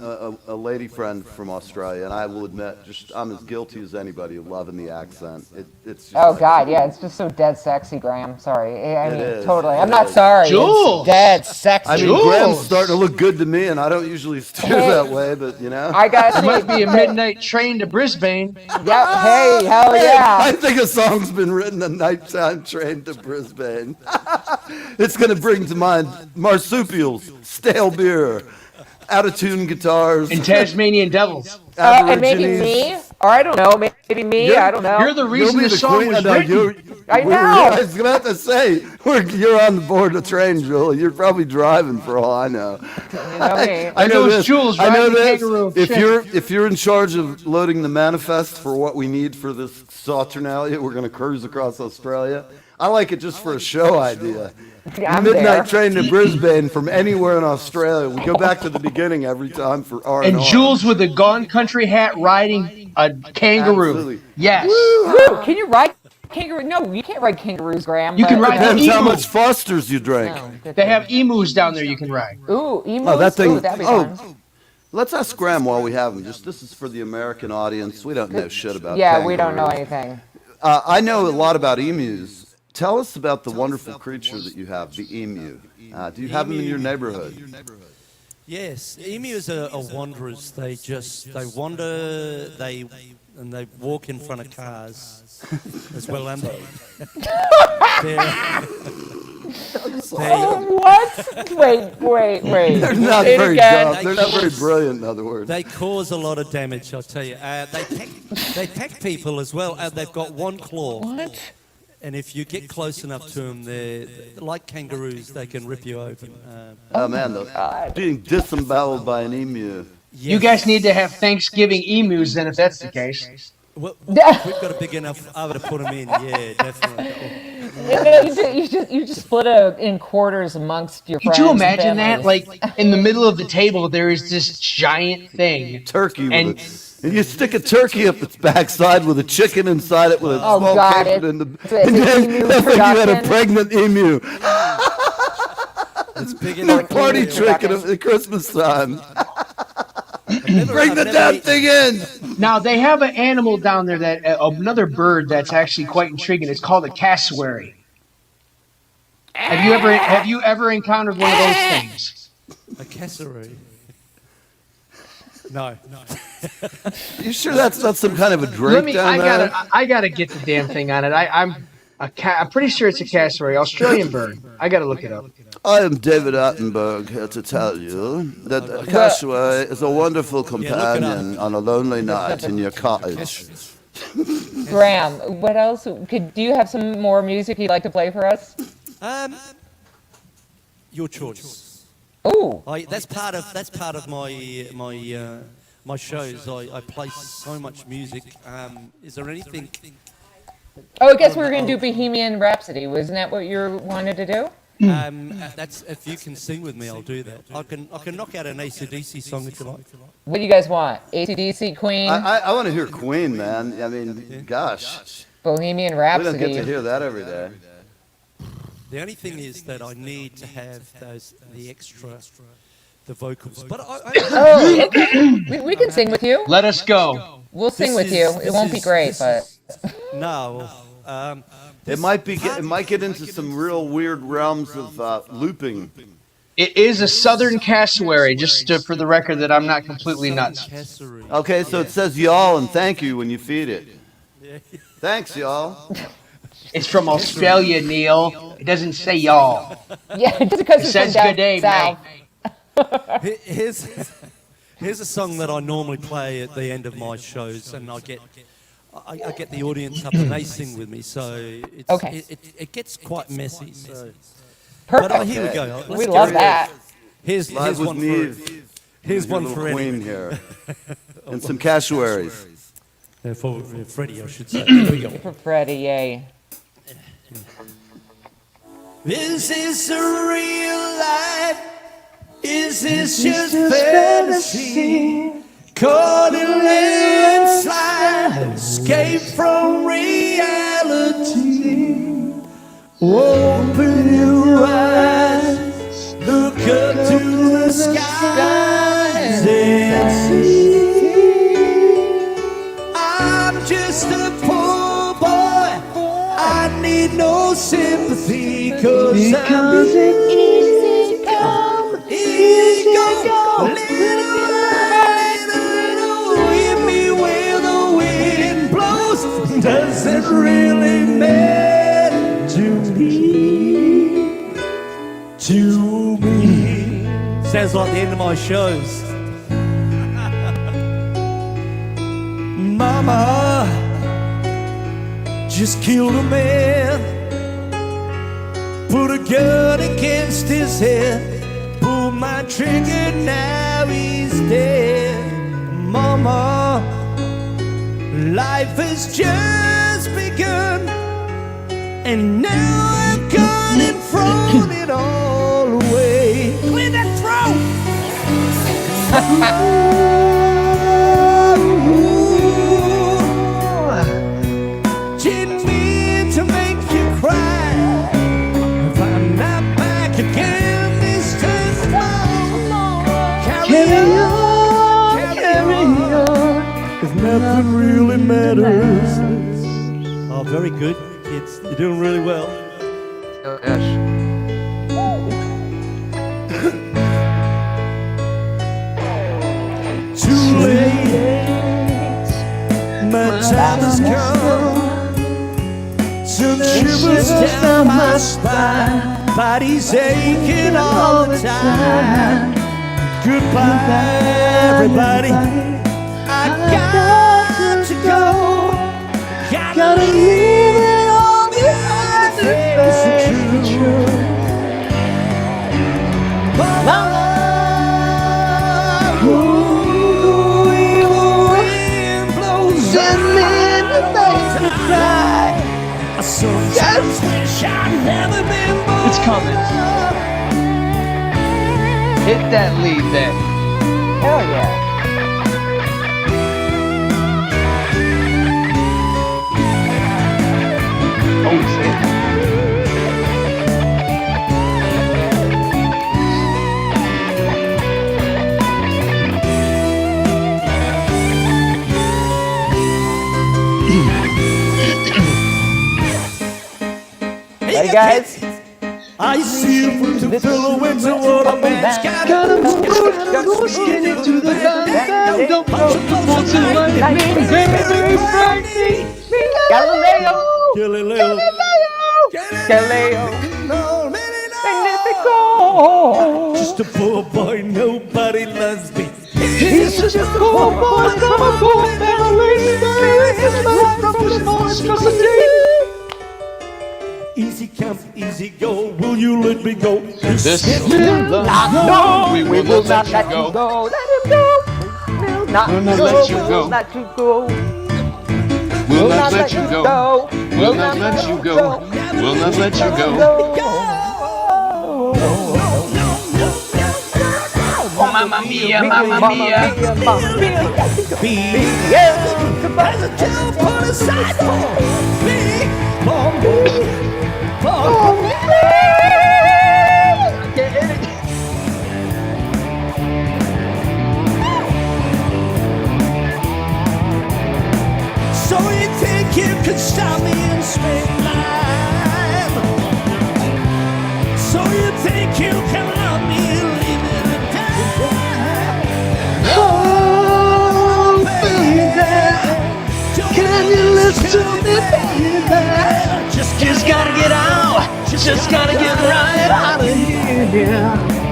Speaker 3: a lady friend from Australia, and I will admit, I'm as guilty as anybody of loving the accent. It's just
Speaker 4: God, yeah, it's just so dead sexy, Graham. Sorry, I mean,
Speaker 3: is.
Speaker 4: totally.
Speaker 3: It
Speaker 4: I'm not
Speaker 3: is.
Speaker 4: sorry.
Speaker 2: Jules.
Speaker 4: It's dead sexy.
Speaker 3: I mean, Graham's starting to look good to me, and I don't usually steer that way, but you know.
Speaker 4: I got
Speaker 2: There might be a midnight train to Brisbane.
Speaker 4: Yeah, hey, hell yeah.
Speaker 3: I think a song's been written, "A Nighttime Train to Brisbane." It's going to bring to mind marsupials, stale beer, out-of-tune guitars,
Speaker 2: And Tasmanian Devils.
Speaker 4: And maybe me, or I don't know, maybe me, I don't know.
Speaker 2: You're the reason
Speaker 3: You'll be
Speaker 2: the song
Speaker 3: queen.
Speaker 2: was
Speaker 3: No,
Speaker 2: written.
Speaker 4: I know.
Speaker 3: I was about to say, you're on the board of the train, Julie. You're probably driving for all I know.
Speaker 4: You know me.
Speaker 3: I know
Speaker 2: Those
Speaker 3: this.
Speaker 2: Jules
Speaker 3: I know
Speaker 2: riding the
Speaker 3: this.
Speaker 2: kangaroo.
Speaker 3: If you're in charge of loading the manifest for what we need for this Saturnalia, we're going to cruise across Australia. I like it just for a show idea.
Speaker 4: Yeah, I'm
Speaker 3: Midnight
Speaker 4: there.
Speaker 3: train to Brisbane from anywhere in Australia. We go back to the beginning every time for R&R.
Speaker 2: And Jules with a Gone Country hat riding a kangaroo.
Speaker 3: Absolutely.
Speaker 2: Yes.
Speaker 4: Woo, can you ride kangaroo? No, you can't ride kangaroos, Graham.
Speaker 2: You can
Speaker 4: but-
Speaker 2: ride
Speaker 3: Depends how
Speaker 2: emu.
Speaker 3: much Foster's you drink.
Speaker 4: No, good
Speaker 2: They
Speaker 4: thing.
Speaker 2: have emus down there you can ride.
Speaker 4: Ooh, emus.
Speaker 3: Oh, that thing.
Speaker 4: Ooh, that'd be
Speaker 3: Oh,
Speaker 4: fun.
Speaker 3: let's ask Graham while we have him. This is for the American audience. We don't know shit about
Speaker 4: Yeah, we don't know
Speaker 3: kangaroos.
Speaker 4: anything.
Speaker 3: I know a lot about emus. Tell us about the wonderful creature that you have, the emu. Do you have them in your neighborhood?
Speaker 7: Yes, emus are wanderers. They wander. They walk in front of cars as well, and
Speaker 4: What? Wait.
Speaker 3: They're not
Speaker 4: Say it
Speaker 3: very
Speaker 4: again.
Speaker 3: dumb. They're not very brilliant, in other words.
Speaker 7: they cause a lot of damage. I'll tell you. They peck people as well. They've got one claw.
Speaker 4: What?
Speaker 7: And if you get close enough to them, they're like kangaroos. They can rip you open.
Speaker 3: Oh man, being disemboweled by an emu.
Speaker 2: You guys need to have Thanksgiving emus then if that's the case.
Speaker 7: Well, we've got a big enough oven to put them in. Yeah, definitely.
Speaker 4: You just split it in quarters amongst your friends.
Speaker 2: Could you
Speaker 4: and
Speaker 2: imagine that?
Speaker 4: families.
Speaker 2: Like, in the middle of the table, there is this giant thing.
Speaker 3: Turkey
Speaker 2: And-
Speaker 3: with it. And you stick a turkey up its backside with a chicken inside it with a
Speaker 4: Oh,
Speaker 3: small
Speaker 4: God,
Speaker 3: capon
Speaker 4: it-
Speaker 3: in the.
Speaker 4: it's an
Speaker 3: And then
Speaker 4: emu
Speaker 3: that's like you had a
Speaker 4: production.
Speaker 3: pregnant emu.
Speaker 7: It's big
Speaker 3: The
Speaker 7: enough.
Speaker 3: party trick at Christmas time. Bring the damn thing in.
Speaker 2: Now, they have an animal down there, that another bird that's actually quite intriguing. It's called a cassowary. Have you ever encountered one of those things?
Speaker 7: A cassowary. No.
Speaker 3: You sure that's not some kind of a drink down there?
Speaker 2: I gotta get the damn thing on it. I'm pretty sure it's a cassowary, Australian bird. I gotta look it up.
Speaker 3: I am David Attenborough here to tell you that a cassowary is a wonderful companion on a lonely night in your cottage.
Speaker 4: Graham, what else? Do you have some more music you'd like to play for us?
Speaker 7: Your choice.
Speaker 4: Ooh.
Speaker 7: That's part of my shows. I play so much music. Is there anything?
Speaker 4: Oh, I guess we were going to do Bohemian Rhapsody. Wasn't that what you wanted to do?
Speaker 7: That's if you can sing with me, I'll do that. I can knock out an AC/DC song if you like.
Speaker 4: What do you guys want? AC/DC, Queen,
Speaker 3: I want to hear Queen, man. I mean, gosh,
Speaker 4: Bohemian
Speaker 3: we
Speaker 4: Rhapsody.
Speaker 3: don't get to hear that every day.
Speaker 7: The only thing is that I need to have the vocals. But
Speaker 4: Oh, okay. We can sing with you.
Speaker 2: Let us go.
Speaker 4: We'll sing
Speaker 7: This
Speaker 4: with you.
Speaker 7: is-
Speaker 4: It won't be
Speaker 7: this
Speaker 4: great,
Speaker 7: is-
Speaker 4: but
Speaker 7: no.
Speaker 3: It might get into some real weird realms of looping.
Speaker 2: It is a southern cassowary, for the record that I'm not completely nuts.
Speaker 7: Cassowary.
Speaker 3: Okay, so it says y'all and thank you when you feed it.
Speaker 7: Yeah.
Speaker 3: Thanks, y'all.
Speaker 2: It's from Australia, Neil. It doesn't say y'all.
Speaker 4: Yeah, just because
Speaker 2: It
Speaker 4: it's
Speaker 2: says
Speaker 4: from
Speaker 2: good day,
Speaker 4: down south.
Speaker 2: mate.
Speaker 7: Here's a song that I normally play at the end of my shows, and I get the audience up and they sing with me, so it's,
Speaker 4: Okay.
Speaker 7: it gets quite messy. So.
Speaker 4: Perfect.
Speaker 7: But here we go. Let's
Speaker 4: We
Speaker 7: get
Speaker 4: love
Speaker 7: it.
Speaker 4: that.
Speaker 7: Here's
Speaker 3: Live with
Speaker 7: one
Speaker 3: Neve.
Speaker 7: for here's
Speaker 3: Your
Speaker 7: one
Speaker 3: little
Speaker 7: for
Speaker 3: queen
Speaker 7: Eddie.
Speaker 3: here. And some cassowaries.
Speaker 7: For Freddie, I should say. Here we go.
Speaker 4: For Freddie, yay.
Speaker 7: Is this a real life? Is this just fantasy? Caught in landslide, escape from reality. Open your eyes, look up to the skies and see. I'm just a poor boy, I need no sympathy, cause I'm easy come, easy go. Little hit me where the wind blows, doesn't really matter to me. Sounds like the end of my shows. Mama just killed a man, put a gun against his head, pulled my trigger, now he's dead. Mama, life has just begun, and now I've gone and thrown it all away. Clear that throat! Didn't mean to make you cry. If I'm not back again this time, carry on, 'cause nothing really matters. Oh, very good, kids. You're doing really well.
Speaker 2: Oh, gosh.
Speaker 7: Too late, my time has come. Some shivers down my spine, body's aching all the time. Goodbye, everybody. I got to go. Gotta leave it all behind to face the truth. Mama, sometimes wish I'd never been born.
Speaker 2: It's coming. Hit that lead there.
Speaker 4: Hell yeah.
Speaker 2: Oh, shit.
Speaker 4: Hey guys.
Speaker 7: I see you from the silhouettes of what a man's got to
Speaker 2: Skin into the band, don't want to like me, very frightening.
Speaker 4: Galileo.
Speaker 7: Galileo.
Speaker 4: Galileo. Magnifico.
Speaker 7: Just a poor boy, nobody loves me.
Speaker 2: He's just a poor boy from a poor family. From the smallest custody.
Speaker 7: Easy come, easy go. Will you let me go?
Speaker 2: This will not, we will not let you go.
Speaker 4: Let him go. Will not
Speaker 2: let you go.
Speaker 4: Will not let you go.
Speaker 2: We'll not let you go. We'll not let you go. We'll not let you go. Oh, mamma mia, mamma mia.
Speaker 7: As a tail put aside for big bamboo. So you think you could stop me and spend life? So you think you can love me and leave me to die? Oh, baby, can I
Speaker 5: Can you listen to me, baby?
Speaker 6: Just gotta get out. Just gotta get right out of here.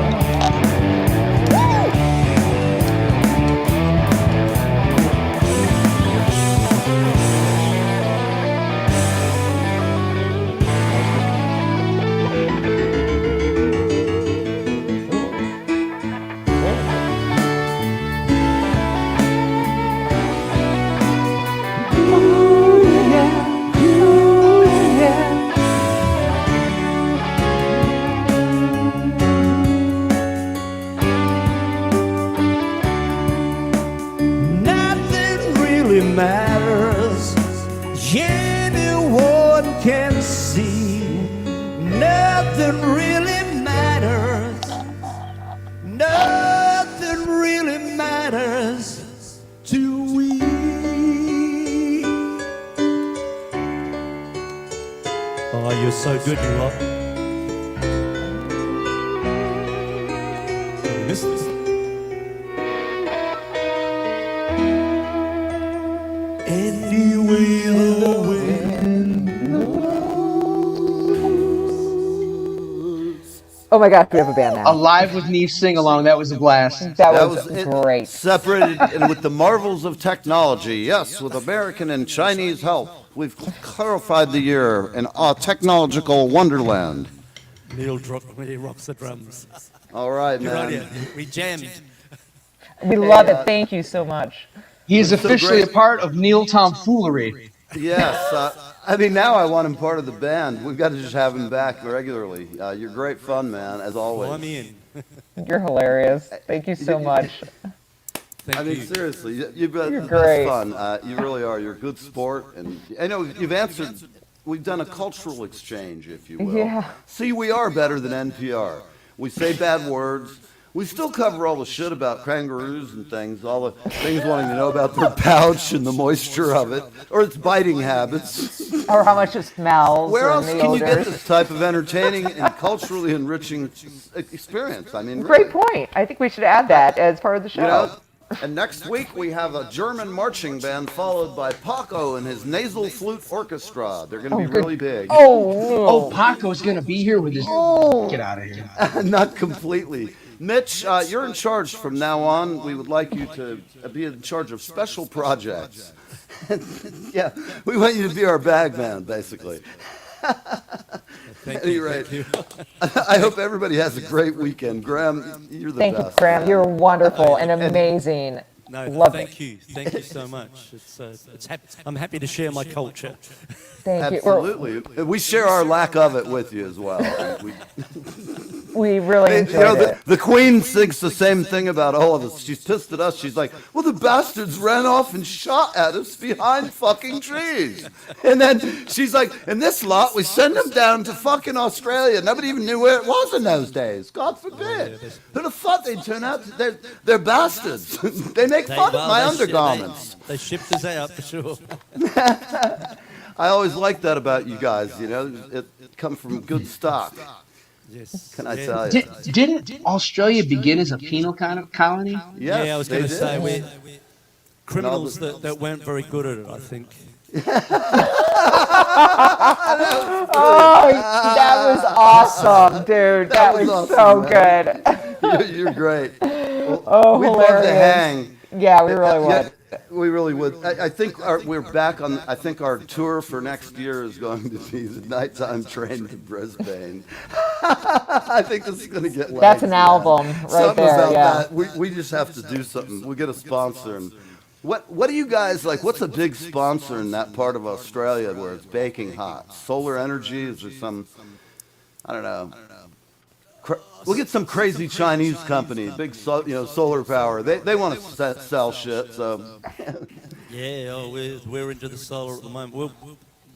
Speaker 5: Nothing really matters. Anyone can see. Nothing really matters. Nothing really matters to we.
Speaker 7: Oh, you're so good, you lot. You missed this.
Speaker 5: Anyway, the wind.
Speaker 4: Oh my gosh, we have a band now.
Speaker 2: Alive with Neve sing along. That was a blast.
Speaker 4: That was
Speaker 3: it,
Speaker 4: great.
Speaker 3: Separated and with the marvels of technology. Yes, with American and Chinese help, we've clarified the year in a technological wonderland.
Speaker 7: Neil rocks the drums.
Speaker 3: All right,
Speaker 7: Good on you.
Speaker 3: man.
Speaker 7: We jammed.
Speaker 4: We love it. Thank you so much.
Speaker 2: He is
Speaker 3: so
Speaker 2: officially a
Speaker 3: great.
Speaker 2: part of Neil Tomfoolery.
Speaker 3: Yes, I mean, now I want him part of the band. We've got to just have him back regularly. You're great fun, man, as always.
Speaker 7: I'm in.
Speaker 4: You're hilarious. Thank you so much.
Speaker 7: Thank
Speaker 3: I mean,
Speaker 7: you.
Speaker 3: seriously, you've got
Speaker 4: You're
Speaker 3: the
Speaker 4: great.
Speaker 3: best fun. You really are. You're a good sport, and I know you've answered. We've done a cultural exchange, if you will.
Speaker 4: Yeah.
Speaker 3: See, we are better than NPR. We say bad words. We still cover all the shit about kangaroos and things, all the things wanting to know about their pouch and the moisture of it, or its biting habits.
Speaker 4: Or how much it smells.
Speaker 3: Where
Speaker 4: or
Speaker 3: else
Speaker 4: the
Speaker 3: can you get
Speaker 4: odors.
Speaker 3: this type of entertaining and culturally enriching experience? I mean,
Speaker 4: Great
Speaker 3: really.
Speaker 4: point. I think we should add that as part of the show.
Speaker 3: You know, and next week we have a German marching band followed by Paco and his nasal flute orchestra. They're going to be really big.
Speaker 2: Oh, Paco's going to be here with his... Get out of here.
Speaker 3: Not completely. Mitch, you're in charge from now on. We would like you to be in charge of special projects. Yeah, we want you to be our bag man, basically.
Speaker 7: Thank
Speaker 3: At any
Speaker 7: you.
Speaker 3: rate,
Speaker 7: Thank you.
Speaker 3: I hope everybody has a great weekend. Graham, you're the
Speaker 4: Thank you,
Speaker 3: best.
Speaker 4: Graham. You're wonderful and amazing.
Speaker 7: No,
Speaker 4: Love
Speaker 7: thank
Speaker 4: it.
Speaker 7: you. Thank you so much. I'm happy to share my culture.
Speaker 4: Thank you. We're-
Speaker 3: Absolutely. We share our lack of it with you as well.
Speaker 4: We really
Speaker 3: You
Speaker 4: enjoyed
Speaker 3: know,
Speaker 4: it.
Speaker 3: the Queen thinks the same thing about all of us. She's pissed at us. She's like, well, the bastards ran off and shot at us behind fucking trees. And then she's like, in this lot, we send them down to fucking Australia. Nobody even knew where it was in those days. God forbid. Who'd have thought they'd turn out? They're bastards. They make fun of my undergarments.
Speaker 7: They shipped us out for sure.
Speaker 3: I always like that about you guys. You know, it come from good stock.
Speaker 7: Yes.
Speaker 3: Can I tell you?
Speaker 2: Didn't Australia begin as a penal kind of colony?
Speaker 3: Yes,
Speaker 7: Yeah, I was
Speaker 3: they
Speaker 7: going to
Speaker 3: did.
Speaker 7: say we're criminals that weren't very good at it, I think.
Speaker 4: Oh, that was awesome, dude. That was
Speaker 3: was
Speaker 4: so
Speaker 3: awesome,
Speaker 4: good.
Speaker 3: You're great.
Speaker 4: Oh,
Speaker 3: We'd love to
Speaker 4: hilarious.
Speaker 3: hang.
Speaker 4: Yeah, we really
Speaker 3: Yeah,
Speaker 4: would.
Speaker 3: we really would. I think we're back on. I think our tour for next year is going to be the nighttime train to Brisbane. I think this is going to get legs.
Speaker 4: That's an
Speaker 3: man.
Speaker 4: album right
Speaker 3: Something
Speaker 4: there,
Speaker 3: about
Speaker 4: yeah.
Speaker 3: that. We just have to do something. We get a sponsor. And what do you guys like? What's a big sponsor in that part of Australia where it's baking hot? Solar energy? Is there some? I don't know. We'll get some crazy Chinese company, big solar power. They want to sell shit. So
Speaker 7: Yeah, we're into the solar at the moment.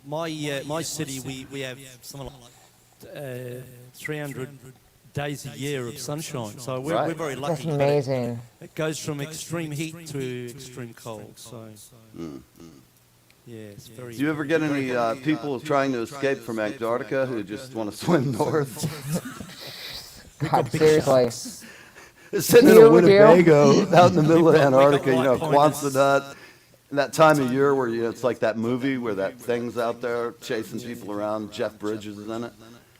Speaker 7: My city, we have something like 300 days a year of sunshine. So we're very lucky.
Speaker 4: That's amazing.
Speaker 7: It goes from extreme heat to extreme cold. So yeah, it's very.
Speaker 3: do you ever get any people trying to escape from Antarctica who just want to swim north?
Speaker 4: God, seriously.
Speaker 3: Sitting in
Speaker 4: You
Speaker 3: a
Speaker 4: do?
Speaker 3: Winnebago out in the middle of
Speaker 7: got
Speaker 3: Antarctica,
Speaker 7: light pointers.
Speaker 3: Quonset. That time of year where it's like that movie where that thing's out there chasing people around. Jeff Bridges is in it.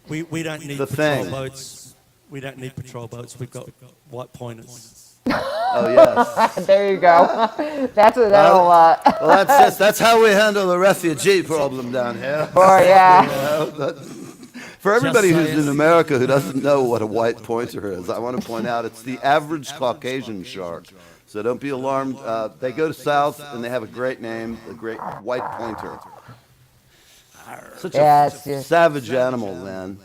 Speaker 7: We don't need
Speaker 3: The
Speaker 7: patrol
Speaker 3: thing.
Speaker 7: boats. We don't need patrol boats. We've got white pointers.
Speaker 3: Oh yes.
Speaker 4: There you go. That'll
Speaker 3: Well, that's how we handle the refugee problem down here.
Speaker 4: or yeah.
Speaker 3: For everybody
Speaker 7: Just
Speaker 3: who's
Speaker 7: saying.
Speaker 3: in America who doesn't know what a white pointer is, I want to point out it's the average Caucasian shark. So don't be alarmed. They go south and they have a great name, the great white pointer. Such
Speaker 4: Yes,
Speaker 3: a
Speaker 4: yes.
Speaker 3: savage animal, man.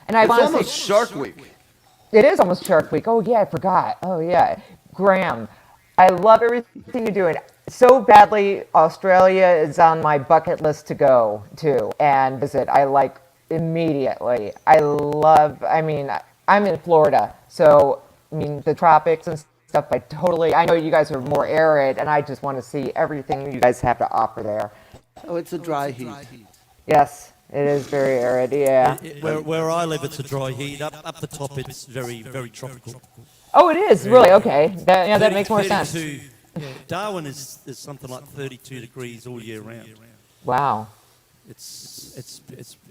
Speaker 4: And I
Speaker 3: It's
Speaker 4: want to
Speaker 3: almost
Speaker 4: say
Speaker 3: Shark Week.
Speaker 4: it is almost Shark Week. Oh yeah, I forgot. Oh yeah, Graham, I love everything you're doing so badly. Australia is on my bucket list to go to and visit. I like immediately. I mean, I'm in Florida, so I mean the tropics and stuff. I know you guys are more arid, and I just want to see everything you guys have to offer there.
Speaker 3: Oh, it's a dry heat.
Speaker 4: Yes, it is very arid. Yeah.
Speaker 7: Where I live, it's a dry heat. Up the top, it's very, very tropical.
Speaker 4: Oh, it is really okay. That makes more sense.
Speaker 7: 32 Darwin is something like 32 degrees all year round.
Speaker 4: Wow.
Speaker 7: It's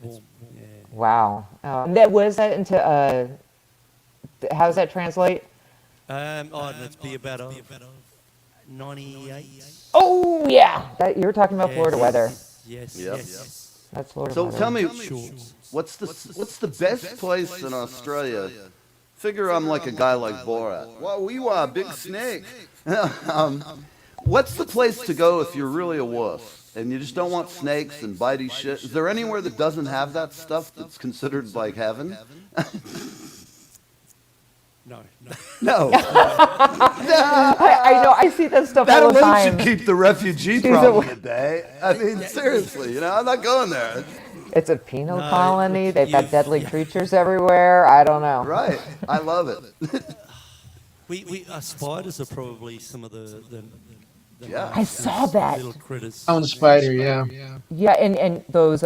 Speaker 7: warm. Yeah.
Speaker 4: Wow. What is that into? How does that translate?
Speaker 7: It'd be about 98.
Speaker 4: Oh yeah, you're talking about Florida weather.
Speaker 7: Yes.
Speaker 3: Yep.
Speaker 7: Yes.
Speaker 4: That's Florida
Speaker 3: So
Speaker 4: weather.
Speaker 3: tell me,
Speaker 7: Shorts.
Speaker 3: what's the best place in Australia? Figure I'm like a guy like Borat. Wow, we want a big snake. What's the place to go if you're really a wuss and you just don't want snakes and bitey shit? Is there anywhere that doesn't have that stuff that's considered like heaven?
Speaker 7: No.
Speaker 3: No.
Speaker 4: I know. I see that stuff
Speaker 3: That
Speaker 4: all the
Speaker 3: alone
Speaker 4: time.
Speaker 3: should keep the refugee
Speaker 4: She's
Speaker 3: problem
Speaker 4: a-
Speaker 3: at bay. I mean, seriously, I'm not going there.
Speaker 4: It's a penal
Speaker 7: No,
Speaker 4: colony. They've got
Speaker 7: you've-
Speaker 4: deadly creatures everywhere. I don't know.
Speaker 3: Right. I love it.
Speaker 7: Spiders are probably some of the
Speaker 3: Yeah.
Speaker 4: I saw that.
Speaker 7: little critters.
Speaker 2: On the spider, yeah.
Speaker 4: Yeah, and those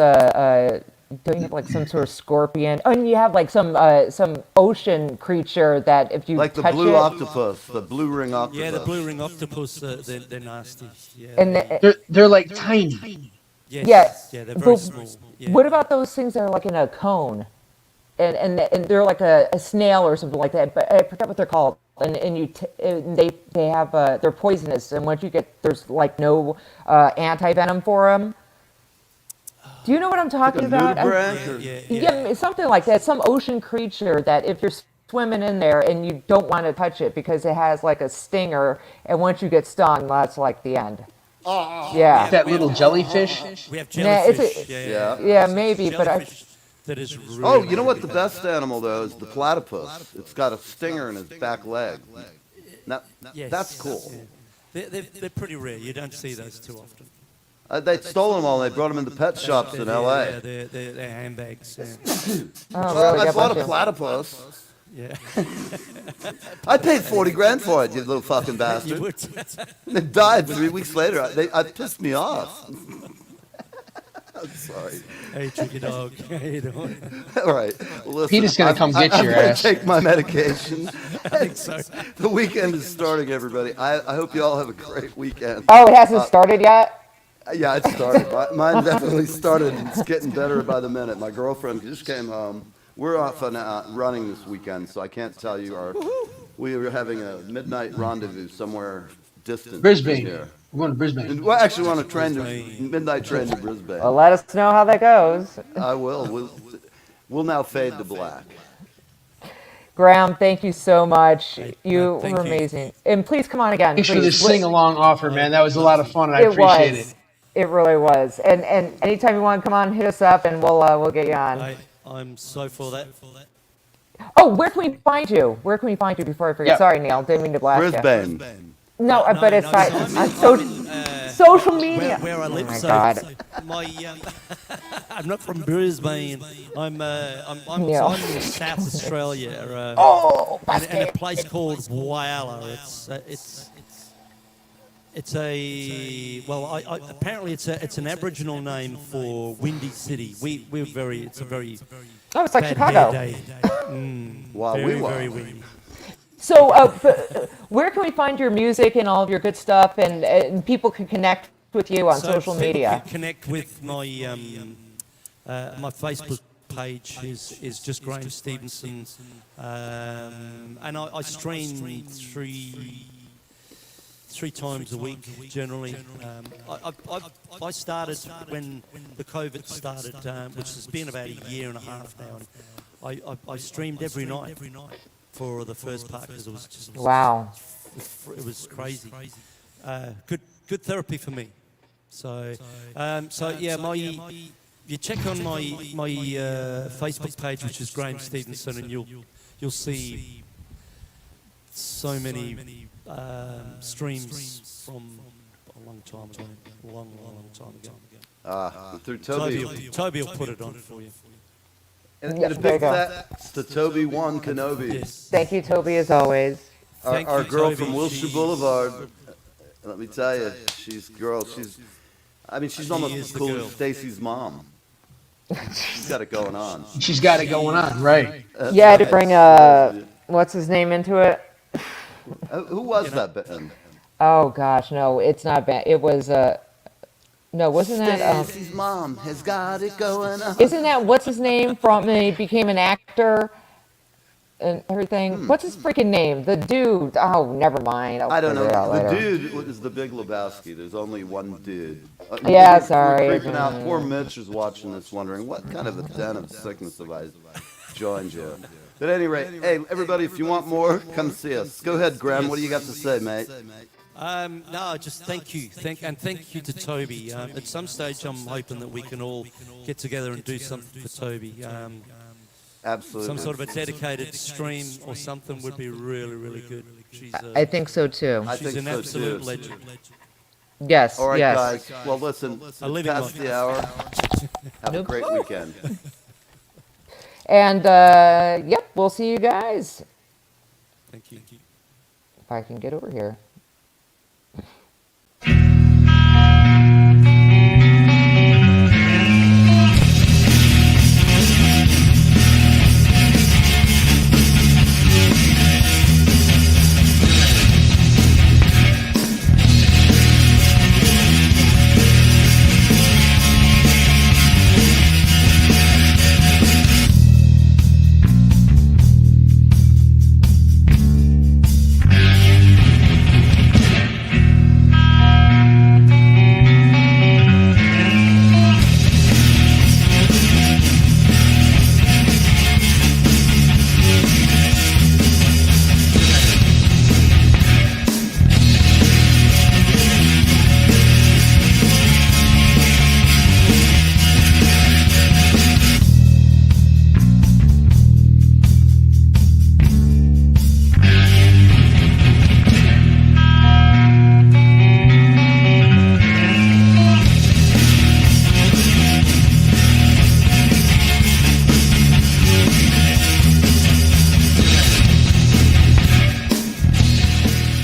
Speaker 4: don't you have like some sort of scorpion? Oh, and you have like some ocean creature that if you
Speaker 3: Like the
Speaker 4: touch
Speaker 3: blue
Speaker 4: it,
Speaker 3: octopus, the blue ring octopus.
Speaker 7: Yeah, the blue ring octopus, they're nasty. Yeah.
Speaker 4: and
Speaker 2: They're like tiny.
Speaker 7: Yes. Yeah, they're very
Speaker 4: but
Speaker 7: small. Yeah.
Speaker 4: What about those things that are like in a cone, and they're like a snail or something like that? But I forget what they're called. And they have they're poisonous, and once you get there's like no anti venom for them. Do you know what I'm talking about? Yeah, something like that. Some ocean creature that if you're swimming in there and you don't want to touch it because it has like a stinger, and once you get stung, that's like the end. Yeah.
Speaker 2: That little jellyfish.
Speaker 7: We have
Speaker 4: Nah, it's
Speaker 7: jellyfish.
Speaker 3: Yeah.
Speaker 4: Yeah, maybe, but I.
Speaker 7: Jellyfish that is really,
Speaker 3: Oh, you know what the best animal though is the platypus. It's got a stinger in its back leg. Now,
Speaker 7: Yes.
Speaker 3: that's cool.
Speaker 7: Yeah. They're pretty rare. You don't see those too often.
Speaker 3: They stole them all. They brought them into pet shops in L.A.
Speaker 7: Yeah, they're handbags. Yeah.
Speaker 4: Oh,
Speaker 3: Well,
Speaker 4: really?
Speaker 3: I bought a
Speaker 4: Bunch of-
Speaker 3: platypus.
Speaker 7: Yeah.
Speaker 3: I paid 40 grand for it, you little fucking
Speaker 7: You
Speaker 3: bastard.
Speaker 7: would.
Speaker 3: It died 3 weeks later. It pissed me off. I'm sorry.
Speaker 7: Hey, tricky dog. How you doing?
Speaker 3: All right. Well, listen,
Speaker 2: Peter's gonna come get
Speaker 3: I'm
Speaker 2: your
Speaker 3: gonna
Speaker 2: ass.
Speaker 3: take my medication.
Speaker 7: I think so.
Speaker 3: The weekend is starting, everybody. I hope you all have a great weekend.
Speaker 4: Oh, it hasn't started yet.
Speaker 3: Yeah, it started. Mine definitely started. It's getting better by the minute. My girlfriend just came home. We're off on running this weekend, so I can't tell you we were having a midnight rendezvous somewhere distant. from
Speaker 2: Brisbane.
Speaker 3: here.
Speaker 2: We're going to Brisbane.
Speaker 3: Well, actually, we're on a train to midnight train to Brisbane.
Speaker 4: Well, let us know how that goes.
Speaker 3: I will. We'll now fade to black.
Speaker 4: Graham, thank you so much. You
Speaker 7: thank
Speaker 4: were
Speaker 7: you.
Speaker 4: amazing. And please come on again.
Speaker 2: Thanks for the
Speaker 4: please.
Speaker 2: sing-along offer, man. That was a lot of fun, and I
Speaker 4: It
Speaker 2: appreciate
Speaker 4: was.
Speaker 2: it.
Speaker 4: It really was. And anytime you want to come on, hit us up, and we'll get you on.
Speaker 7: I'm so for that.
Speaker 4: Oh, where can we find you? Where can we find you before I forget?
Speaker 2: Yeah.
Speaker 4: Sorry, Neil. Didn't mean to blast you.
Speaker 3: Brisbane.
Speaker 4: No, but it's not
Speaker 7: I'm
Speaker 4: on
Speaker 7: in,
Speaker 4: social media.
Speaker 7: Where I live.
Speaker 4: Oh my
Speaker 7: so
Speaker 4: God.
Speaker 7: my I'm not from Brisbane. I'm
Speaker 4: Yeah.
Speaker 7: in South Australia.
Speaker 4: Oh,
Speaker 7: and a place called Whyalla. It's a apparently it's an Aboriginal name for Windy City. It's a very
Speaker 4: Oh, it's like
Speaker 7: bad
Speaker 4: Chicago.
Speaker 7: day.
Speaker 3: Wow,
Speaker 7: Very
Speaker 3: we were.
Speaker 7: very windy.
Speaker 4: So, where can we find your music and all of your good stuff, and people can connect with you on social
Speaker 7: people
Speaker 4: media?
Speaker 7: can connect with my my Facebook page is just Graeme Stephenson, and I stream three times a week generally. I started when the COVID started, which has been about a year and a half now, and I streamed every night for the first part because it was just
Speaker 4: Wow.
Speaker 7: it was crazy. Good therapy for me. So yeah, you check on my Facebook page, which is Graeme Stephenson, and you'll see so many streams from a long time ago, long time ago.
Speaker 3: Through Toby.
Speaker 7: Toby will put it on for you.
Speaker 3: And
Speaker 4: Yes,
Speaker 3: a
Speaker 4: there you
Speaker 3: big
Speaker 4: go.
Speaker 3: thanks to Toby One Kenobi,
Speaker 7: Yes.
Speaker 4: Thank you, Toby, as always.
Speaker 7: Thank
Speaker 3: our
Speaker 7: you,
Speaker 3: girl
Speaker 7: Toby.
Speaker 3: from Wilshire
Speaker 7: She's-
Speaker 3: Boulevard. Let me tell you, she's almost
Speaker 7: is
Speaker 3: as
Speaker 7: the
Speaker 3: cool
Speaker 7: girl.
Speaker 3: as Stacy's mom. She's got it going on.
Speaker 2: She's got it going on, right?
Speaker 3: That's
Speaker 4: You had to
Speaker 3: right.
Speaker 4: bring what's his name into it?
Speaker 3: Who was that band?
Speaker 4: Oh gosh, no, it's not bad. It was no, wasn't that?
Speaker 3: Stacy's mom has got it going on.
Speaker 4: Isn't that what's his name from? He became an actor and everything. What's his freaking name? The dude. Oh, never mind. I'll
Speaker 3: I don't
Speaker 4: figure it out
Speaker 3: know. The
Speaker 4: later.
Speaker 3: dude is the Big Lebowski. There's only one dude.
Speaker 4: Yeah,
Speaker 3: we're
Speaker 4: sorry.
Speaker 3: creeping out. Poor Mitch is watching this, wondering what kind of a den of sickness have I joined you. But at any rate, hey, everybody, if you want more, come see us. Go ahead, Graham. What do you got to say, mate?
Speaker 7: No, just thank you. Thank you to Toby. At some stage, I'm hoping that we can all get together and do something for Toby.
Speaker 3: Absolutely.
Speaker 7: Some sort of a dedicated stream or something would be really, really good. She's,
Speaker 4: I think so too.
Speaker 3: I
Speaker 7: she's
Speaker 3: think
Speaker 7: an
Speaker 3: so,
Speaker 7: absolute
Speaker 3: too.
Speaker 7: legend.
Speaker 4: Yes,
Speaker 3: All right,
Speaker 4: yes.
Speaker 3: guys. Well, listen,
Speaker 7: A living
Speaker 3: past
Speaker 7: life.
Speaker 3: the hour. Have a
Speaker 4: Nope.
Speaker 3: great weekend.
Speaker 4: And yep, we'll see you guys.
Speaker 7: Thank you.
Speaker 4: If I can get over here.